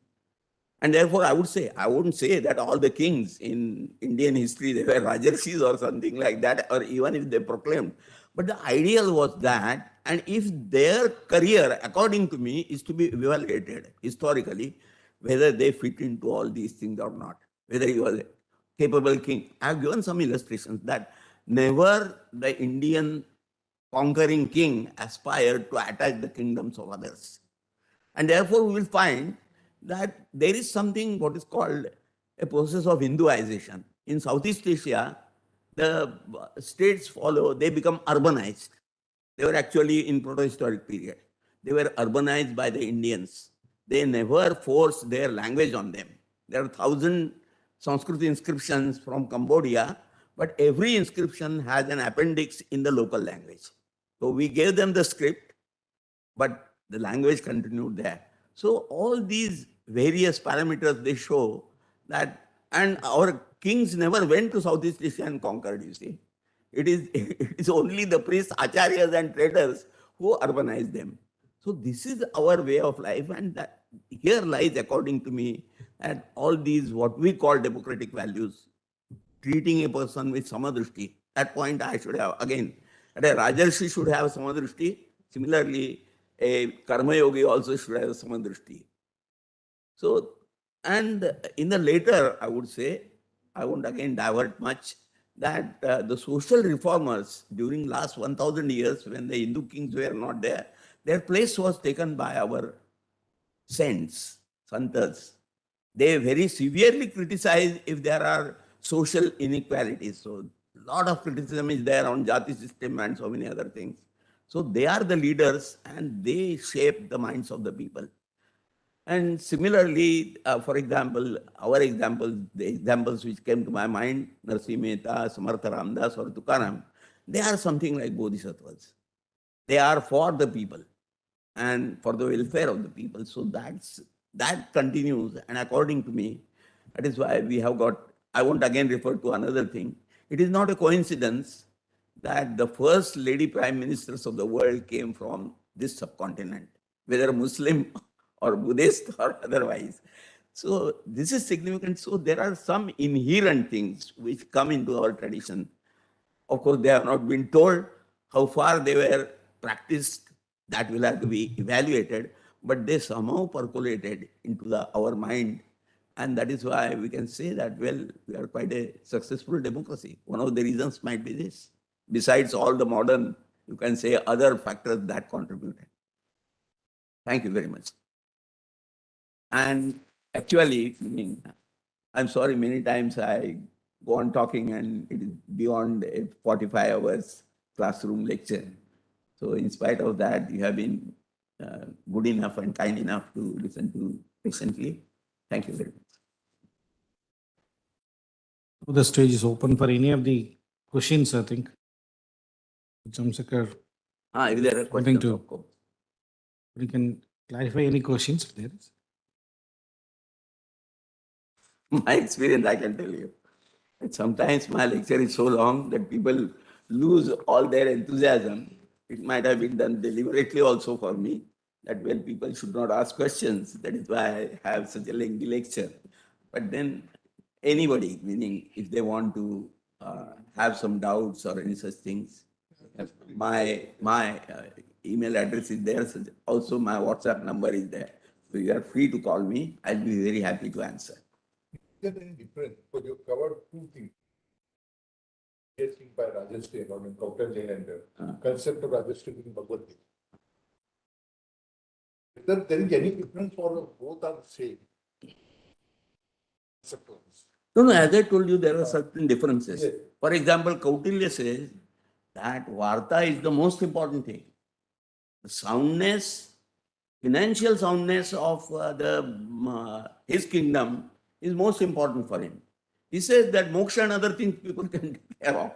And therefore, I wouldn't say that all the kings in Indian history, they were Rajarshis or something like that, or even if they proclaimed. But the ideal was that, and if their career, according to me, is to be evaluated historically, whether they fit into all these things or not, whether he was a capable king. I have given some illustrations that never the Indian conquering king aspired to attack the kingdoms of others. And therefore, we will find that there is something what is called a process of Hinduization. In Southeast Asia, the states follow, they become urbanized. They were actually in proto-historic period. They were urbanized by the Indians. They never forced their language on them. There are 1,000 Sanskrit inscriptions from Cambodia, but every inscription has an appendix in the local language. So we gave them the script, but the language continued there. So all these various parameters, they show that, and our kings never went to Southeast Asia and conquered, you see. It is only the priests, acharyas and traders who urbanized them. So this is our way of life, and that here lies, according to me, that all these what we call democratic values, treating a person with samadrishti. That point I should have, again, that a Rajarshi should have samadrishti. Similarly, a karma yogi also should have samadrishti. So, and in the later, I would say, I won't again divert much, that the social reformers during last 1,000 years, when the Hindu kings were not there, their place was taken by our saints, santas. They very severely criticize if there are social inequalities. So a lot of criticism is there on jati system and so many other things. So they are the leaders and they shape the minds of the people. And similarly, for example, our examples, the examples which came to my mind, Narsi Mehta, Samartha Ramdas or Tukaram, they are something like bodhisattvas. They are for the people and for the welfare of the people. So that continues. And according to me, that is why we have got, I won't again refer to another thing. It is not a coincidence that the first lady prime ministers of the world came from this subcontinent, whether Muslim or Buddhist or otherwise. So this is significant. So there are some inherent things which come into our tradition. Of course, they have not been told how far they were practiced. That will have to be evaluated, but they somehow percolated into our mind. And that is why we can say that, well, we are quite a successful democracy. One of the reasons might be this, besides all the modern, you can say, other factors that contributed. Thank you very much. And actually, I'm sorry, many times I go on talking and it is beyond a 45 hours classroom lecture. So in spite of that, you have been good enough and kind enough to listen to patiently. Thank you very much. The stage is open for any of the questions, I think. Jamsekar, If there are Wanting questions, to- of course. we can clarify any questions if there is. My experience, I can tell you. And sometimes my lecture is so long that people lose all their enthusiasm. It might have been done deliberately also for me, that when people should not ask questions, that is why I have such a lengthy lecture. But then anybody, meaning if they want to have some doubts or any such things, my email address is there. Also, my WhatsApp number is there. So you are free to call me. I'll be very happy to answer. Is there any difference? Because you covered two things. Getting by Rajasthan or in Kautal and the concept of Rajasthan in Bhagavad Gita. Whether there is any difference or both are the same? No, as I told you, there are certain differences. Yes. For example, Kautilya says that Varta is the most important thing. The soundness, financial soundness of his kingdom is most important for him. He says that moksha and other things people can take care of.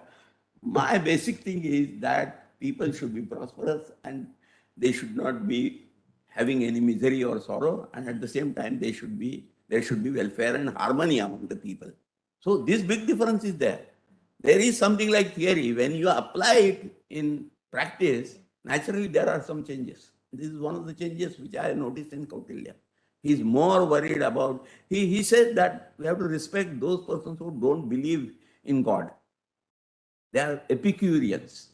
My basic thing is that people should be prosperous and they should not be having any misery or sorrow, and at the same time there should be welfare and harmony among the people. So this big difference is there. There is something like theory. When you apply it in practice, naturally there are some changes. This is one of the changes which I noticed in Kautilya. He's more worried about, he said that we have to respect those persons who don't believe in God. They are Epicureans.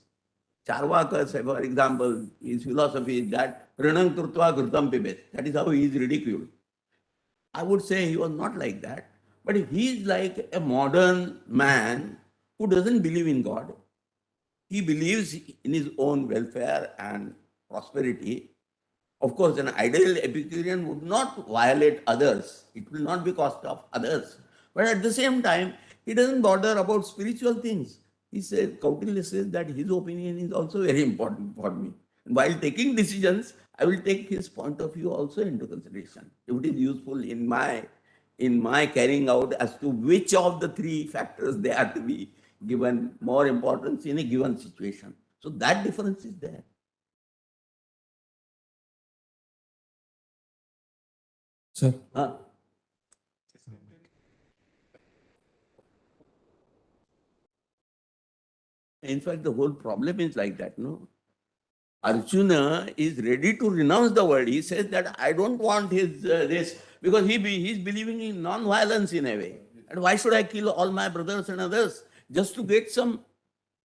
Charvakas, for example, his philosophy is that Rinam Krutva Krutam Pibet. That is how he is ridiculed. I would say he was not like that, but he is like a modern man who doesn't believe in God. He believes in his own welfare and prosperity. Of course, an ideal Epicurean would not violate others. It will not be cost of others. But at the same time, he doesn't bother about spiritual things. He says, Kautilya says that his opinion is also very important for me. While taking decisions, I will take his point of view also into consideration. If it is useful in my carrying out as to which of the three factors they are to be given more importance in a given situation. So that difference is there. Sir. In fact, the whole problem is like that, no? Arjuna is ready to renounce the world. He says that I don't want his this, because he's believing in non-violence in a way. And why should I kill all my brothers and others just to get some?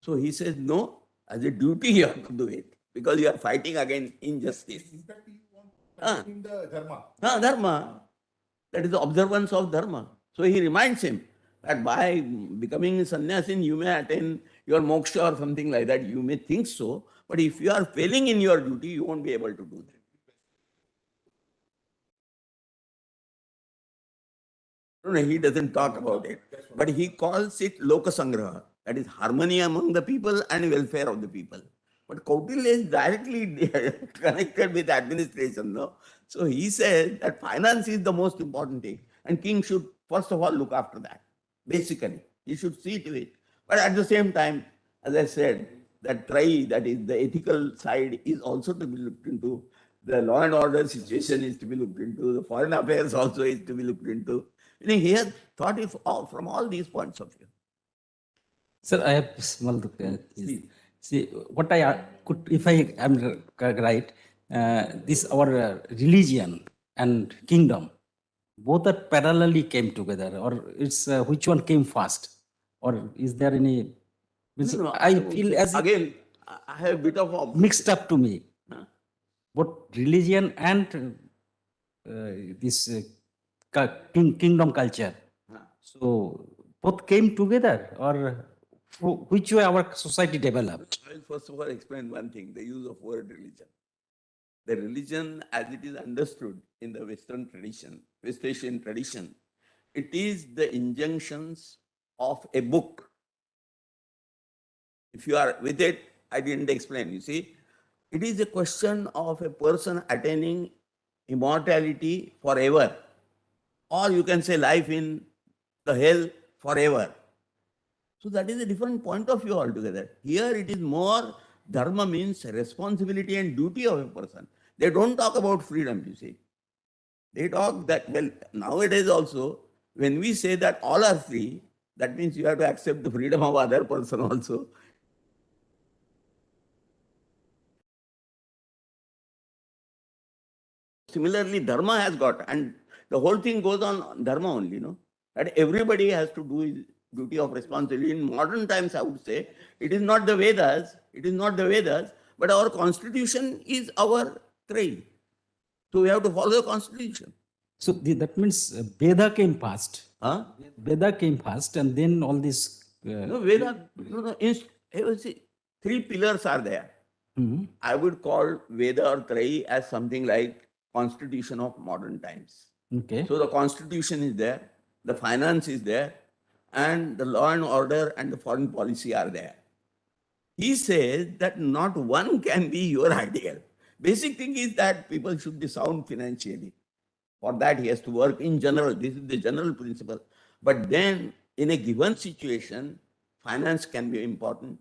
So he says, no, as a duty you have to do it, because you are fighting against injustice. In fact, you want in the dharma. Dharma. That is the observance of dharma. So he reminds him that by becoming a sannyasin, you may attain your moksha or something like that. You may think so, but if you are failing in your duty, you won't be able to do that. No, he doesn't talk about it, but he calls it lokasangraha. That is harmony among the people and welfare of the people. But Kautilya is directly connected with administration, no? So he says that finance is the most important thing, and king should first of all look after that. Basically, he should see to it. But at the same time, as I said, that that is the ethical side, is also to be looked into. The law and order situation is to be looked into. The foreign affairs also is to be looked into. He has thought it from all these points of view. Sir, I have small. See, what I could, if I am right, this our religion and kingdom, both are parallelly came together, or it's which one came first, or is there any? No, I feel as if again, I have a bit of mixed up to me, both religion and this kingdom culture. So both came together, or which way our society developed? I will first of all explain one thing, the use of word religion. The religion as it is understood in the Western tradition, West Asian tradition, it is the injunctions of a book. If you are with it, I didn't explain, you see. It is a question of a person attaining immortality forever, or you can say life in the hell forever. So that is a different point of view altogether. Here it is more, dharma means responsibility and duty of a person. They don't talk about freedom, you see. They talk that, well, nowadays also, when we say that all are free, that means you have to accept the freedom of other person also. Similarly, dharma has got, and the whole thing goes on dharma only, no? That everybody has to do his duty of responsibility. In modern times, I would say, it is not the Vedas, but our constitution is our creed. So we have to follow the constitution. So that means Veda came first. Huh? Veda came first, and then all this. No, Veda, see, three pillars are there. I would call Veda or Trayi as something like constitution of modern times. Okay. So the constitution is there, the finance is there, and the law and order and the foreign policy are there. He says that not one can be your ideal. Basic thing is that people should be sound financially. For that, he has to work in general. This is the general principle. But then, in a given situation, finance can be important.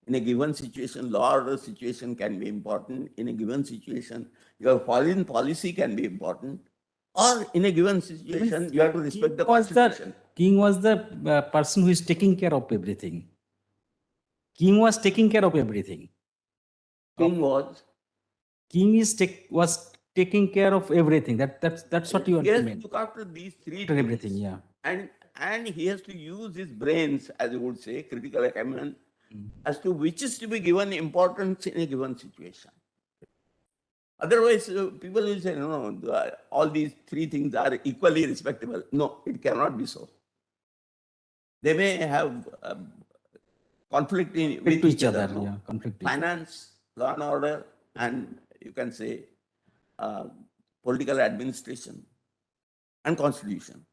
In a given situation, law order situation can be important. In a given situation, your foreign policy can be important. Or in a given situation, you have to respect the constitution. King was the person who is taking care of everything. King was taking care of everything. King was, King was taking care of everything. That's what you he has to mean. look after these three After things. everything, yeah. And he has to use his brains, as you would say, critical acumen, as to which is to be given importance in a given situation. Otherwise, people will say, no, all these three things are equally respectable. No, it cannot be so. They may have conflict with each other. No? Yeah, conflict. Finance, law and order, and you can say political administration and constitution.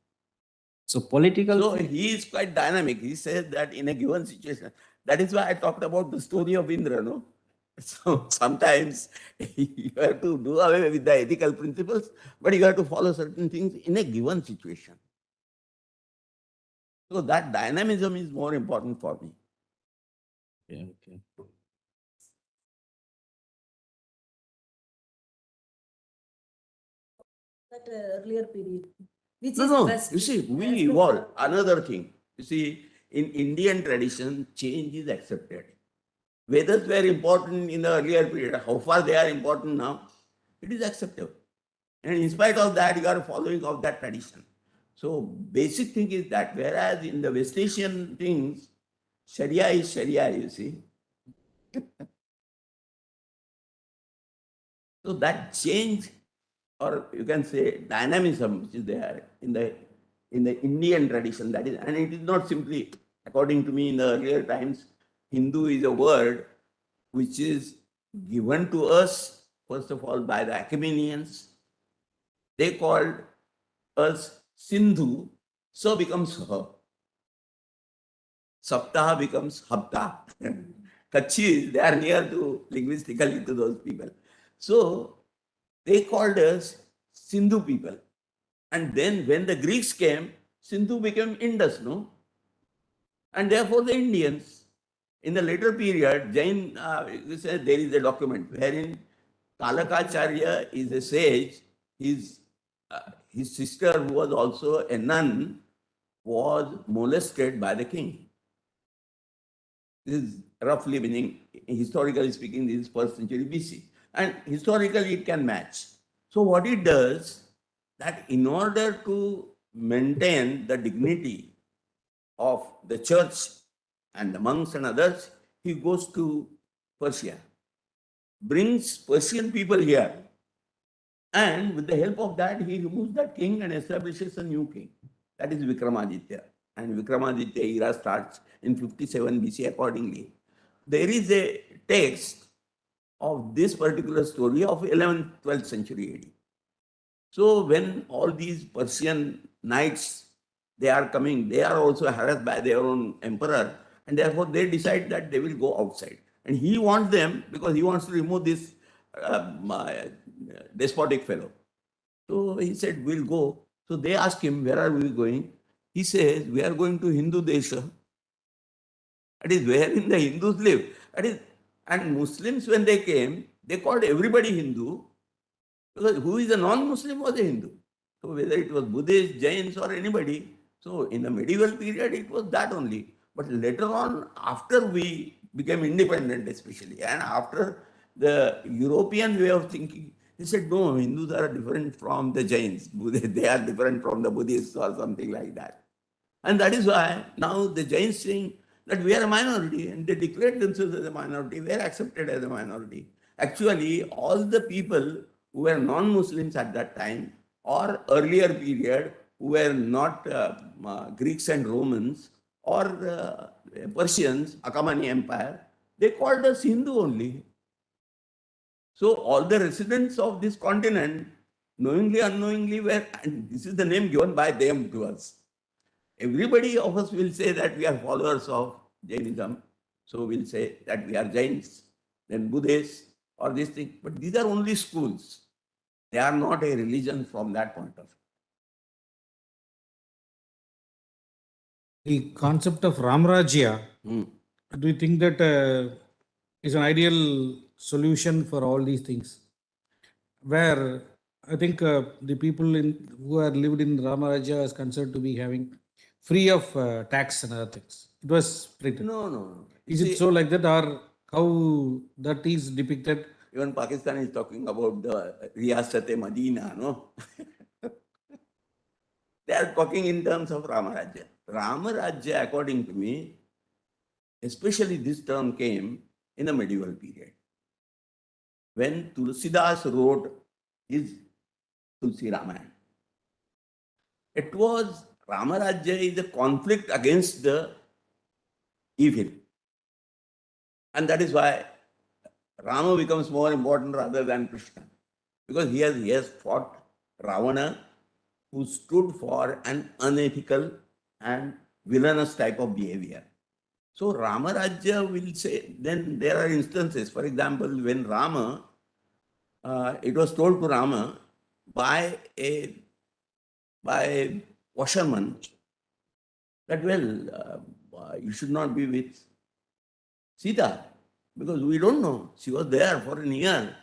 So political. So he is quite dynamic. He says that in a given situation, that is why I talked about the story of Indra, no? So sometimes you have to do away with the ethical principles, but you have to follow certain things in a given situation. So that dynamism is more important for me. Okay. That earlier period, which No, is no. best. You see, we as per- evolve. Another thing. You see, in Indian tradition, change is accepted. Vedas were important in the earlier period. How far they are important now, it is acceptable. And in spite of that, you are following of that tradition. So basic thing is that whereas in the West Asian things, Sharia is Sharia, you see. So that change, or you can say dynamism, which is there in the Indian tradition, that is, and it is not simply, according to me, in the earlier times, Hindu is a word which is given to us, first of all, by the Achaemenians. They called us Sindhu, so becomes her. Saptaha becomes Hapta. Kachis, they are near to linguistically to those people. So they called us Sindhu people. And then when the Greeks came, Sindhu became Indus, no? And therefore the Indians. In the later period, Jain, there is a document wherein Kalakacharya is a sage. His sister, who was also a nun, was molested by the king. This is roughly meaning, historically speaking, this is 1st century BC. And historically, it can match. So what it does, that in order to maintain the dignity of the church and the monks and others, he goes to Persia, brings Persian people here, and with the help of that, he removes that king and establishes a new king. That is Vikramaditya. And Vikramaditya era starts in 57 BC accordingly. There is a text of this particular story of 11th, 12th century AD. So when all these Persian knights, they are coming, they are also harassed by their own emperor, and therefore they decide that they will go outside. And he wants them because he wants to remove this despotic fellow. So he said, we'll go. So they ask him, where are we going? He says, we are going to Hindu Desha. That is wherein the Hindus live. That is, and Muslims, when they came, they called everybody Hindu, because who is a non-Muslim was a Hindu. So whether it was Buddhists, Jains, or anybody, so in the medieval period, it was that only. But later on, after we became independent especially, and after the European way of thinking, he said, no, Hindus are different from the Jains. They are different from the Buddhists or something like that. And that is why now the Jains saying that we are a minority, and they declared themselves as a minority, were accepted as a minority. Actually, all the people who were non-Muslims at that time or earlier period who were not Greeks and Romans or Persians, Achaemenian Empire, they called us Hindu only. So all the residents of this continent, knowingly, unknowingly, were, and this is the name given by them to us. Everybody of us will say that we are followers of Jainism. So we'll say that we are Jains, then Buddhists, or this thing. But these are only schools. They are not a religion from that point of The concept of Ramrajya, view. do you think that is an ideal solution for all these things? Where I think the people who are lived in Ramrajya is considered to be having free of tax and other things. It was treated. No. Is it so like that, or how that is depicted. Even Pakistan is talking about the Riyasat-e Madina, no? They are talking in terms of Ramarajya. Ramarajya, according to me, especially this term came in the medieval period. When Tulsidas wrote his Tulsi Ramayana. It was Ramarajya is a conflict against the evil. And that is why Rama becomes more important rather than Krishna. Because he has fought Ravana, who stood for an unethical and villainous type of behavior. So Ramarajya will say, then there are instances, for example, when Rama, it was told to Rama by a washerman that, well, you should not be with Sita, because we don't know. She was there for a year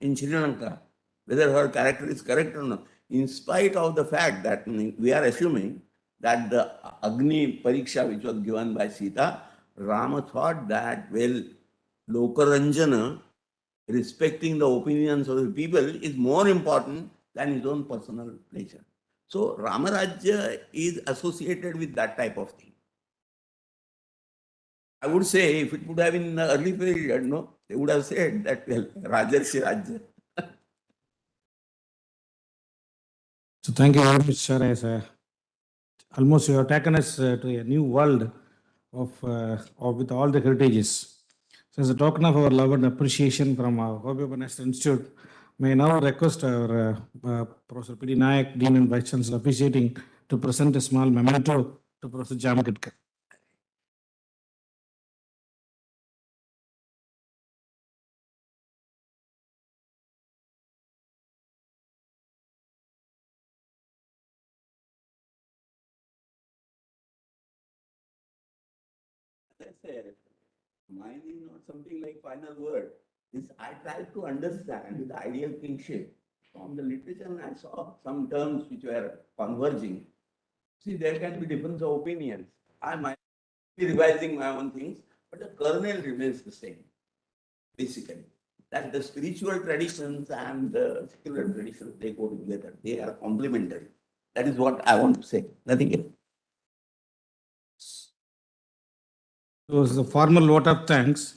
in Sri Lanka, whether her character is correct or not. In spite of the fact that we are assuming that the Agni Pariksha which was given by Sita, Rama thought that, well, Lokaranjana, respecting the opinions of the people, is more important than his own personal pleasure. So Ramarajya is associated with that type of thing. I would say if it would have been in the early period, no, they would have said that, well, Rajarshi Rajya. So thank you very much, sir. As almost you have taken us to a new world of with all the heritages. So as a token of our love and appreciation from our Hope National Institute, may I now request our Professor P.D. Nayak, Dean and Vice Chancellor officiating, to present a small memento to Professor Jamatkar. As I said, mine is not something like final word. This I tried to understand the ideal kingship. From the literature, and I saw some terms which were converging. See, there can be difference of opinions. I might be revising my own things, but the kernel remains the same, basically. That the spiritual traditions and the secular traditions, they go together. They are complementary. That is what I want to say. Nothing else. So it's a formal vote of thanks.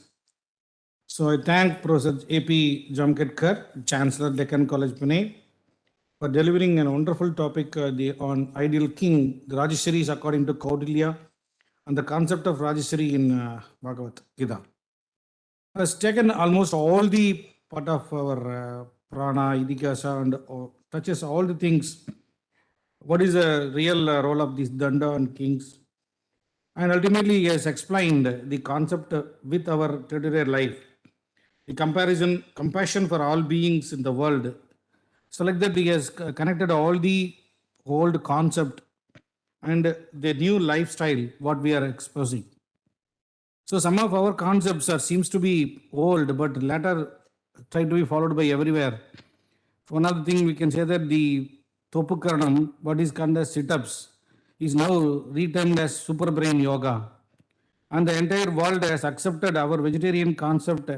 So I thank Professor A.P. Jamkhetkar, Chancellor, Deccan College, Pune, for delivering a wonderful topic on ideal king, the Rajasharis according to Kautilya, and the concept of Rajashari in Bhagavad Gita. Has taken almost all the part of our Prana, Idikasa, and touches all the things. What is the real role of these Danda and kings? And ultimately, he has explained the concept with our territorial life, the comparison, compassion for all beings in the world. So, like that, he has connected all the old concept and the new lifestyle what we are exposing. So, some of our concepts seems to be old, but later try to be followed by everywhere. One of the things we can say that the Topukaranam, what is called as sit-ups, is now retermed as super brain yoga. And the entire world has accepted our vegetarian concept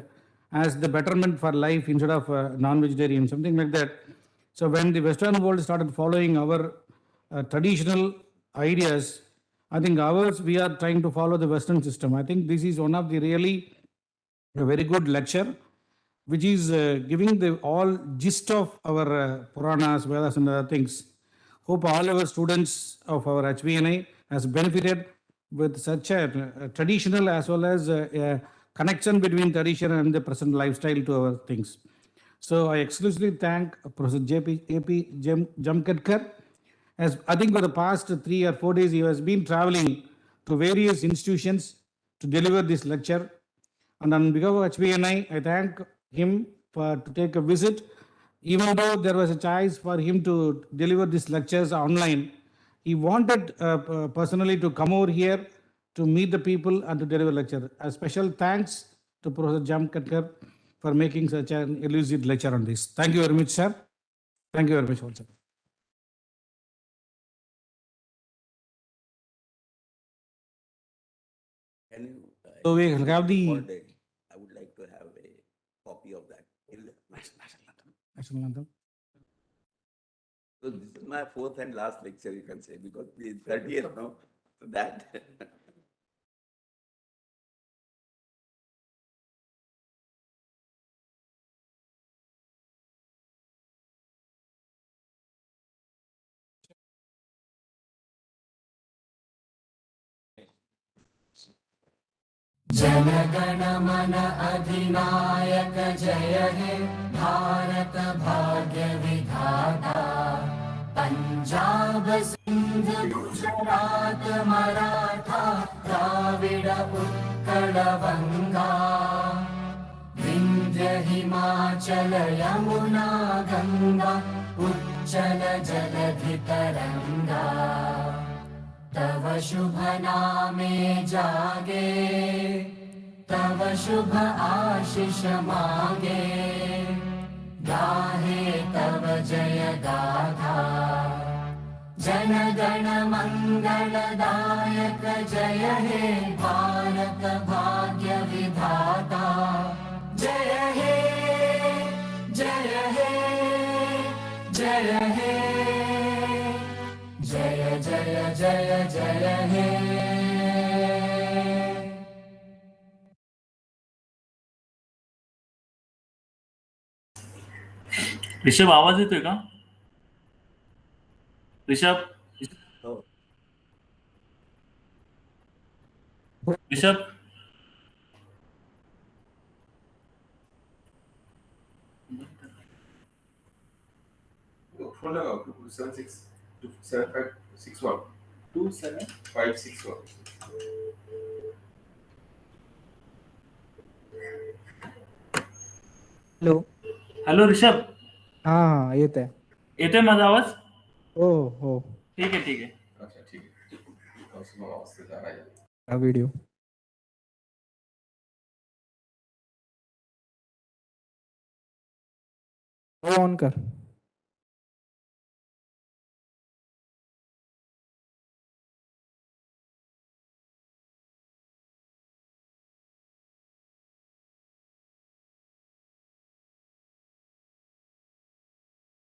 as the betterment for life instead of non-vegetarian, something like that. So when the Western world started following our traditional ideas, I think ours, we are trying to follow the Western system. I think this is one of the really a very good lecture, which is giving the all gist of our Puranas, Vedas and other things. Hope all our students of our HVNI has benefited with such a traditional as well as a connection between tradition and the present lifestyle to our things. So I exclusively thank Professor A.P. Jamkhetkar. As I think for the past 3 or 4 days, he has been traveling to various institutions to deliver this lecture. And on behalf of HBNI, I thank him to take a visit. Even though there was a choice for him to deliver these lectures online, he wanted personally to come over here to meet the people and to deliver lecture. A special thanks to Professor Jamkhetkar for making such an elusive lecture on this. Thank you very much, sir. Thank you very much also. Can you, So we have the I would like National anthem. So this is my fourth and last lecture, you can say, because the 30th now, so that. जनगण मन अधिनायक जय हे भारत भाग्य विधाता पंजाब सिंध गुजरात मराठा द्राविड उत्कल बंगा विंध्य हिमाचल यमुना गंगा उच्चल जलधि तरंगा तव शुभ नामे जागे तव शुभ आशीष मागे गाहे तव जय गाथा जन गण मंगलदायक जय हे भारत भाग्य विधाता जय हे जय हे जय हे जय जय जय जय हे ऋषभ आवाज येतोय का? ऋषभ ऋषभ फोन लगाओ 27627561 27561 हॅलो हॅलो ऋषभ हा हा येत आहे. येतोय माझा आवाज? हो हो ठीक आहे ठीक आहे. अच्छा ठीक है और सुनो आवाज से जा रहा है हा व्हिडिओ ऑन कर.